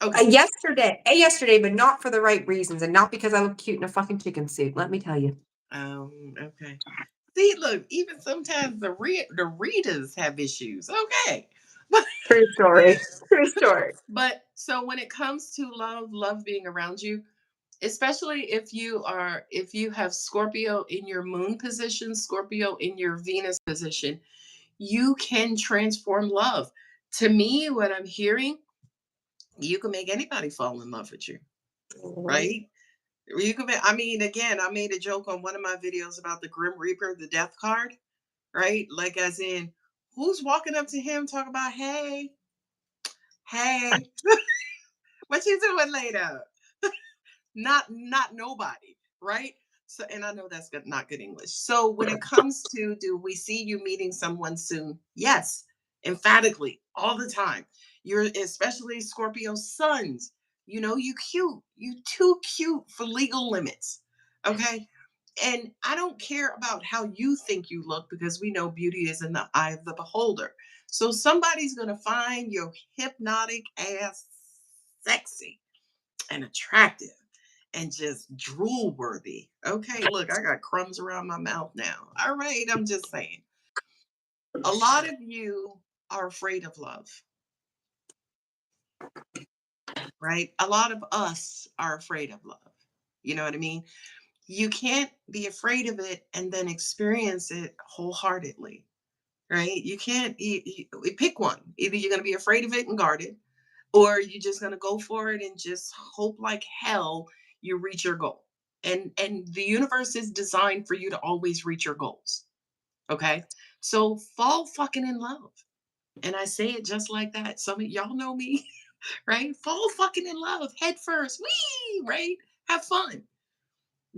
Okay. Yesterday, but not for the right reasons, and not because I look cute in a fucking chicken suit. Let me tell you. Okay. See, look, even sometimes the readers have issues. Okay. But True story. True story. but so when it comes to love being around you, especially if you have Scorpio in your moon position, Scorpio in your Venus position, you can transform love. To me, what I'm hearing, you can make anybody fall in love with you, Mhm. right? You can be, I mean, again, I made a joke on one of my videos about the Grim Reaper, the death card, right? Like as in, who's walking up to him talking about, hey, what you doing later? Not nobody, right? So, and I know that's not good English. So when it comes to, do we see you meeting someone soon? Yes, emphatically, all the time. You're, especially Scorpio sons, you know, you too cute for legal limits. Okay. And I don't care about how you think you look, because we know beauty is in the eye of the beholder. So somebody's going to find your hypnotic ass sexy and attractive and just drool worthy. Okay, look, I got crumbs around my mouth now. All right, I'm just saying. A lot of you are afraid of love, right? A lot of us are afraid of love. You know what I mean? You can't be afraid of it and then experience it wholeheartedly, right? You can't, you pick one. Either you're going to be afraid of it and guard it, or you're just going to go for it and just hope like hell you reach your goal. And the universe is designed for you to always reach your goals. Okay? So fall fucking in love. And I say it just like that. Some of y'all know me, right? Fall fucking in love head first. Wee, right? Have fun.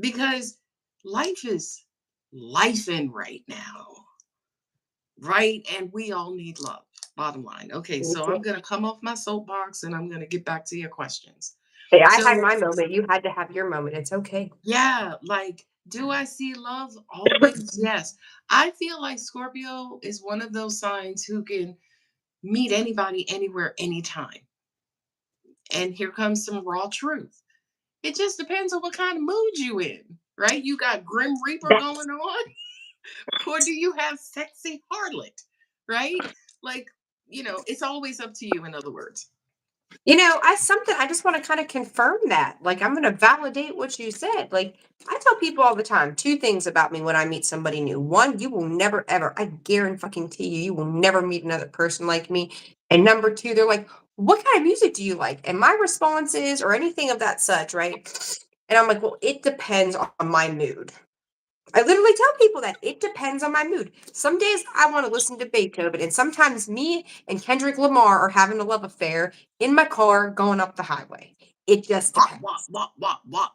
Because life is life in right now. Right? And we all need love. Bottom line. Okay, Me so too. I'm going to come off my soapbox and I'm going to get back to your questions. Hey, I had So, my moment. You had to have your moment. It's okay. yeah, like, do I see love? Always, yes. I feel like Scorpio is one of those signs who can meet anybody, anywhere, anytime. And here comes some raw truth. It just depends on what kind of mood you in, right? You got Grim Reaper That going on, or do you have sexy harlot, right? Like, it's always up to you, in other words. I just want to kind of confirm that. Like, I'm going to validate what you said. Like, I tell people all the time two things about me when I meet somebody new. One, you will never ever, I guarantee you will never meet another person like me. And number two, they're like, what kind of music do you like? And my response is, or anything of that such, right? And I'm like, well, it depends on my mood. I literally tell people that it depends on my mood. Some days I want to listen to Beethoven, and sometimes me and Kendrick Lamar are having a love affair in my car going up the highway. It just Wop, wop, depends. wop, wop, wop.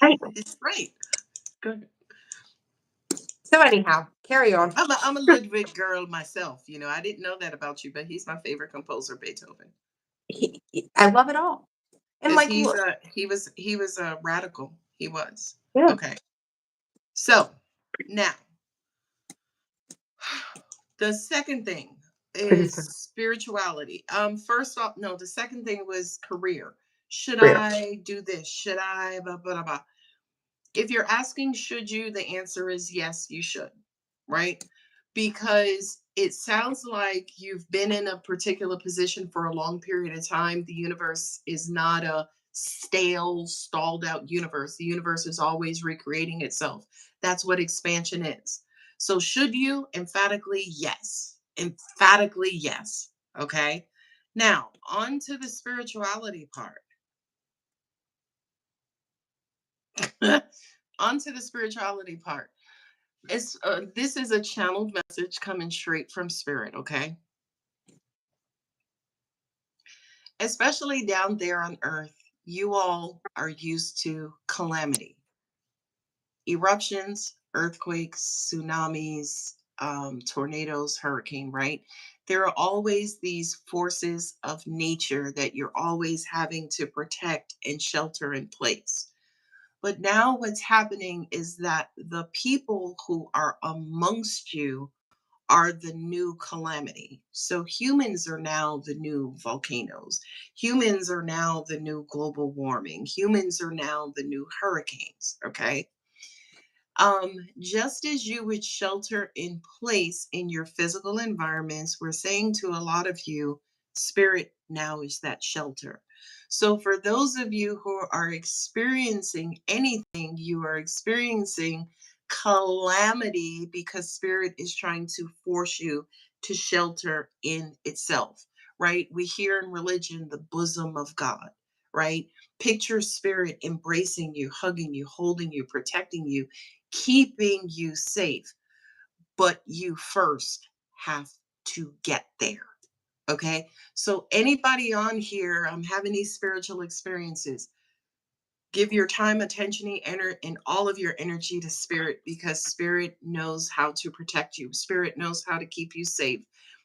Right. It's right. Good. So anyhow, carry on. I'm a Ludwig girl myself. I didn't know that about you, but he's my favorite composer, Beethoven. I love it all. And Because like, look, he was a radical. He was. yeah. Okay. So now the second thing is spirituality. First off, no, the second thing was career. Should Career. I do this? Should I blah blah blah? If you're asking should you, the answer is yes, you should, right? Because it sounds like you've been in a particular position for a long period of time. The universe is not a stale, stalled out universe. The universe is always recreating itself. That's what expansion is. So, should you? Emphatically, yes. Emphatically, yes. Okay. Now, on to the spirituality part. Onto the spirituality part. This is a channeled message coming straight from spirit, okay? Especially down there on earth, you all are used to calamity, eruptions, earthquakes, tsunamis, tornadoes, hurricane, right? There are always these forces of nature that you're always having to protect and shelter in place. But now what's happening is that the people who are amongst you are the new calamity. So humans are now the new volcanoes. Humans are now the new global warming. Humans are now the new hurricanes. Okay. Just as you would shelter in place in your physical environments, we're saying to a lot of you, spirit now is that shelter. So, for those of you who are experiencing anything, you are experiencing calamity because spirit is trying to force you to shelter in itself, right? We hear in religion the bosom of God, right? Picture spirit embracing you, hugging you, holding you, protecting you, keeping you safe, but you first have to get there. Okay. So, anybody on here, I'm having these spiritual experiences, give your time, attention, and all of your energy to spirit because spirit knows how to protect you. Spirit knows how to keep you safe.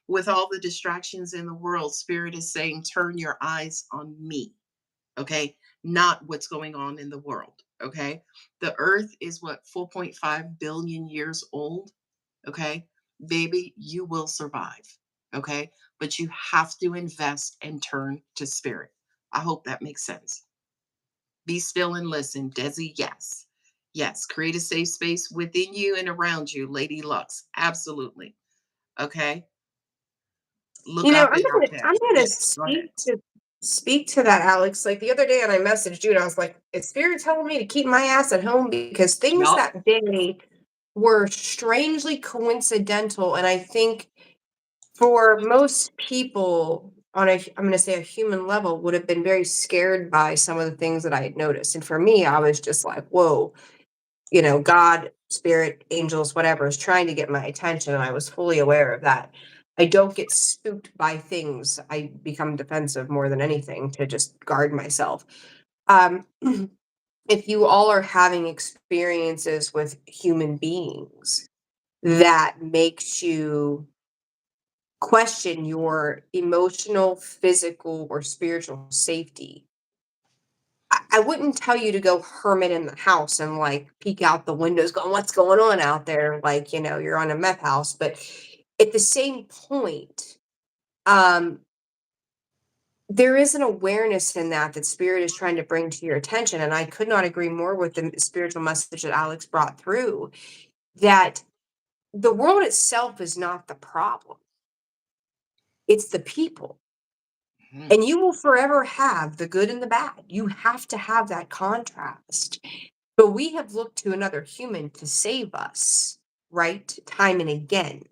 With all the distractions in the world, spirit is saying, turn your eyes on me. Okay, not what's going on in the world. Okay, the earth is what, 4.5 billion years old. Okay, baby, you will survive. Okay, but you have to invest and turn to spirit. I hope that makes sense. Be still and listen. Desi, yes. Yes, create a safe space within you and around you, Lady Lux. Absolutely. Okay, You look know, up in our I'm past. gonna Yes, go ahead. speak to that, Alex. Like the other day, and I messaged you, and I was like, "Is Spirit telling me to keep my ass at home?" Because things Yup. that day were strangely coincidental, and I think for most people on a, I'm gonna say a human level, would have been very scared by some of the things that I had noticed. And for me, I was just like, "Whoa." God, spirit, angels, whatever is trying to get my attention. And I was fully aware of that. I don't get spooked by things. I become defensive more than anything to just guard myself. Um, if you all are having experiences with human beings that makes you question your emotional, physical, or spiritual safety, I wouldn't tell you to go hermit in the house and like peek out the windows going, what's going on out there? Like, you're on a meth house. But at the same point, um, there is an awareness in that spirit is trying to bring to your attention. And I could not agree more with the spiritual message that Alex brought through, that the world itself is not the problem. It's the people. Mhm. And you will forever have the good and the bad. You have to have that contrast. But we have looked to another human to save us, right? Time and again,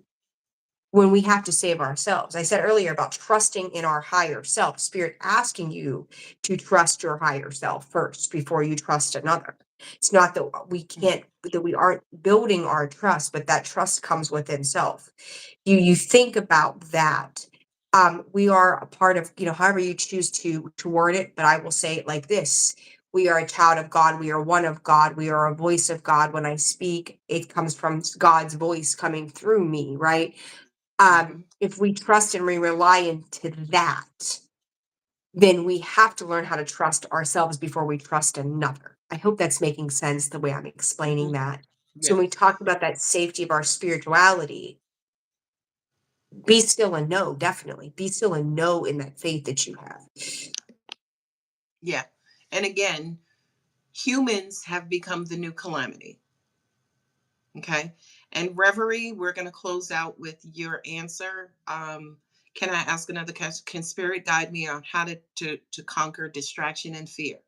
when we have to save ourselves. I said earlier about trusting in our higher self, spirit asking you to trust your higher self first before you trust another. It's not that we can't, that we aren't building our trust, but that trust comes within self. You think about that. We are a part of, however you choose to word it, but I will say it like this. We are a child of God. We are one of God. We are a voice of God. When I speak, it comes from God's voice coming through me, right? Mhm. If we trust and we rely into that, then we have to learn how to trust ourselves before we trust another. I hope that's making sense the way I'm explaining Mhm. that. So when we Yes. talk about that safety of our spirituality, be still and know, definitely. Be still and know in that faith that you have. Yeah. And again, humans have become the new calamity. Okay. And Reverie, we're going to close out with your answer. Can I ask another question? Can spirit guide me on how to conquer distraction and fear?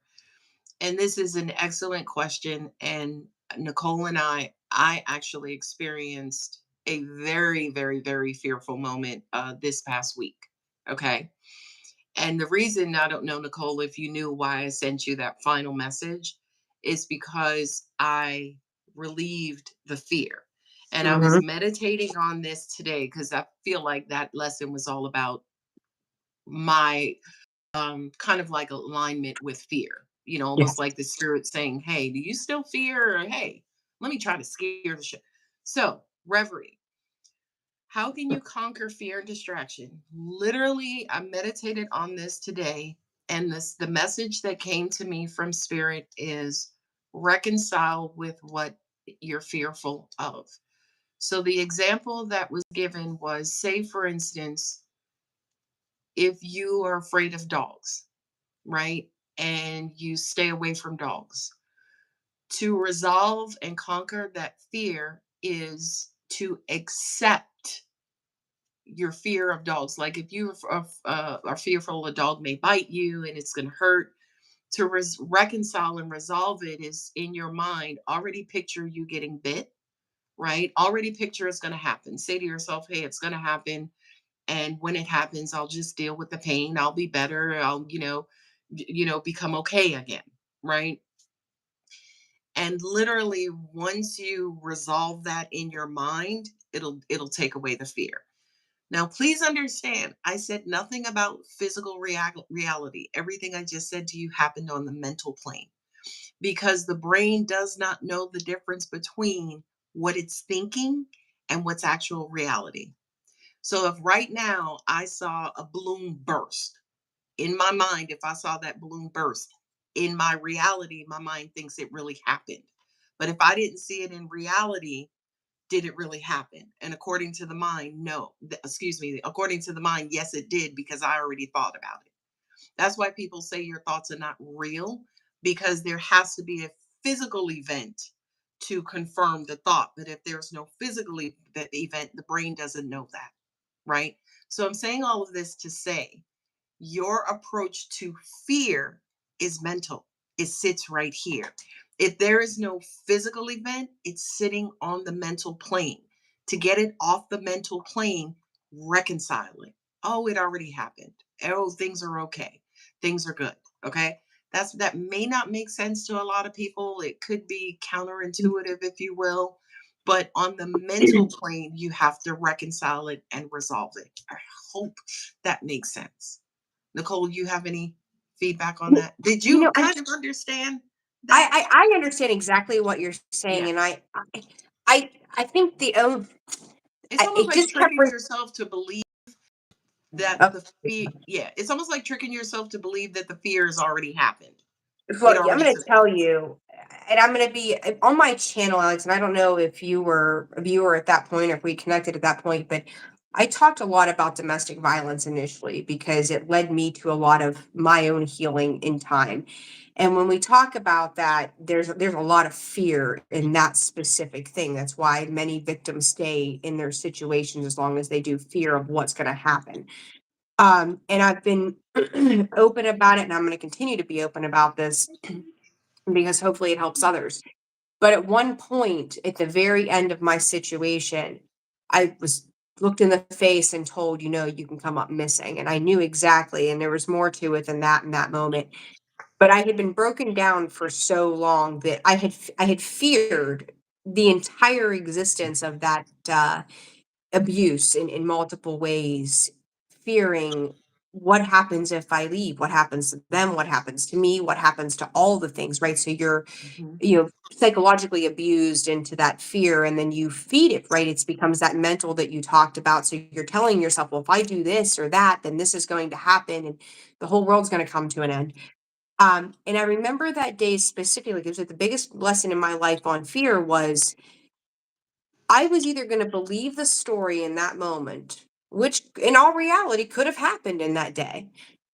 And this is an excellent question. And Nicole and I actually experienced a very, very, very fearful moment this past week. Okay. And the reason, I don't know, Nicole, if you knew why I sent you that final message, is because I relieved the fear. And I was Mhm. meditating on this today because I feel like that lesson was all about my kind of like alignment with fear. Yes. Almost like the spirit saying, "Hey, do you still fear?" Or, "Hey, let me try to scare the shit." So, reverie. How can you conquer fear and distraction? Literally, I meditated on this today, and the message that came to me from spirit is reconcile with what you're fearful of. So the example that was given was, say for instance, if you are afraid of dogs, right? And you stay away from dogs. To resolve and conquer that fear is to accept your fear of dogs. Like if you are fearful a dog may bite you and it's going to hurt, to reconcile and resolve it is in your mind. Already picture you getting bit, right? Already picture it's going to happen. Say to yourself, hey, it's going to happen. And when it happens, I'll just deal with the pain. I'll be better. I'll, become okay again, right? And literally once you resolve that in your mind, it'll take away the fear. Now, please understand, I said nothing about physical reality. Everything I just said to you happened on the mental plane because the brain does not know the difference between what it's thinking and what's actual reality. So, if right now I saw a balloon burst in my mind, if I saw that balloon burst in my reality, my mind thinks it really happened. But if I didn't see it in reality, did it really happen? And according to the mind, no. Excuse me. According to the mind, yes, it did because I already thought about it. That's why people say your thoughts are not real because there has to be a physical event to confirm the thought. But if there's no physical event, the brain doesn't know that, right? So I'm saying all of this to say your approach to fear is mental. It sits right here. If there is no physical event, it's sitting on the mental plane. To get it off the mental plane, reconcile it. Oh, it already happened. Oh, things are okay. Things are good. Okay. That may not make sense to a lot of people. It could be counterintuitive, if you will. But on the mental plane, you have to reconcile it and resolve it. I hope that makes sense. Nicole, you have any feedback on that? Did You you know, kind of understand I, that? I understand exactly what you're saying, and Yes. I think It's almost it like just kept tricking yourself to believe that oh, the fear, yeah, it's almost like tricking yourself to believe that the fear has already happened. It well, I'm already going to took tell place. you, and I'm going to be on my channel, Alex. And I don't know if you were a viewer at that point, or if we connected at that point, but I talked a lot about domestic violence initially because it led me to a lot of my own healing in time. And when we talk about that, there's a lot of fear in that specific thing. That's why many victims stay in their situations as long as they do, fear of what's going to happen. And I've been open about it, and I'm going to continue to be open about this because hopefully it helps others. But at one point, at the very end of my situation, I was looked in the face and told, you can come up missing. And I knew exactly, and there was more to it than that in that moment. But I had been broken down for so long that I had feared the entire existence of that abuse in multiple ways, fearing what happens if I leave, what happens to them, what happens to me, what happens to all the things, right? So you're, Mhm. psychologically abused into that fear, and then you feed it, right? It becomes that mental that you talked about. So you're telling yourself, well, if I do this or that, then this is going to happen and the whole world's going to come to an end. And I remember that day specifically because the biggest lesson in my life on fear was I was either going to believe the story in that moment, which in all reality could have happened in that day.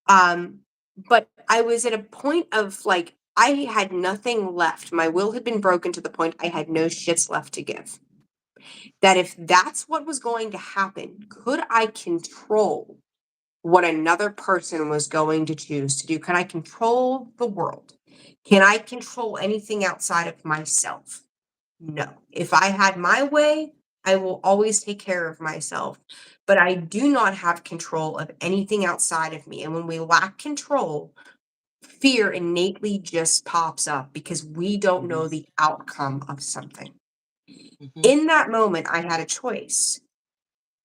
Um, but I was at a point of like, I had nothing left. My will had been broken to the point I had no shits left to give. That if that's what was going to happen, could I control what another person was going to choose to do? Can I control the world? Can I control anything outside of myself? No. If I had my way, I will always take care of myself. But I do not have control of anything outside of me. And when we lack control, fear innately just pops up because we don't Mhm. know the outcome of something. Mhm. In that moment, I had a choice.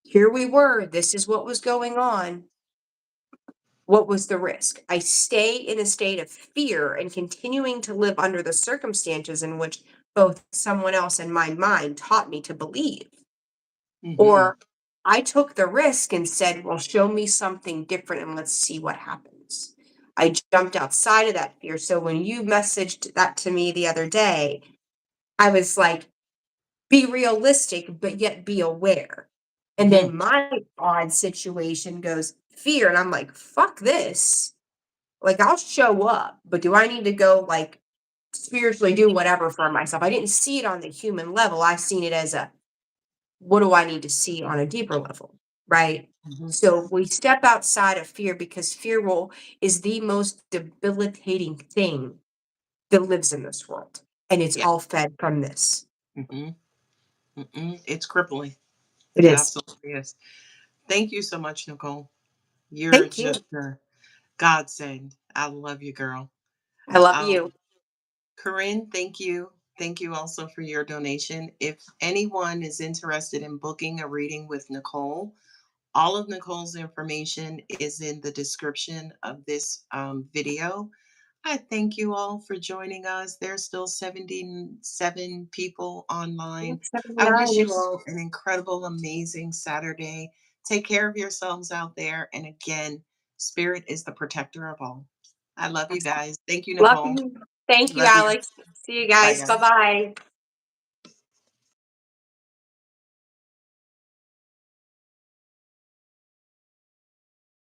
Here we were. This is what was going on. What was the risk? I stay in a state of fear and continuing to live under the circumstances in which both someone else and my mind taught me to believe. Mm-hmm. Or I took the risk and said, well, show me something different and let's see what happens. I jumped outside of that fear. So when you messaged that to me the other day, I was like, be realistic, but yet be aware. And Mm-hmm. then my odd situation goes fear. And I'm like, fuck this. Like, I'll show up, but do I need to go like spiritually do whatever for myself? I didn't see it on the human level. I seen it as a what do I need to see on a deeper level? Right. Mm-hmm. So we step outside of fear because fear will is the most debilitating thing that lives in this world. And it's Yeah. all fed from this. Mm-hmm. Mm-hmm. It's crippling. It It is. absolutely is. Thank you so much, Nicole. You're Thank you. just a godsend. I love you, girl. I love Um, you. Corinne, thank you. Thank you also for your donation. If anyone is interested in booking a reading with Nicole, all of Nicole's information is in the description of this video. I thank you all for joining us. There's still 77 people online. I wish 79. you all an incredible, amazing Saturday. Take care of yourselves out there. And again, Spirit is the protector of all. I love you guys. Thank you, Love Nicole. you. Thank you, Love you. Alex. See you Bye, guys. Bye guys. bye.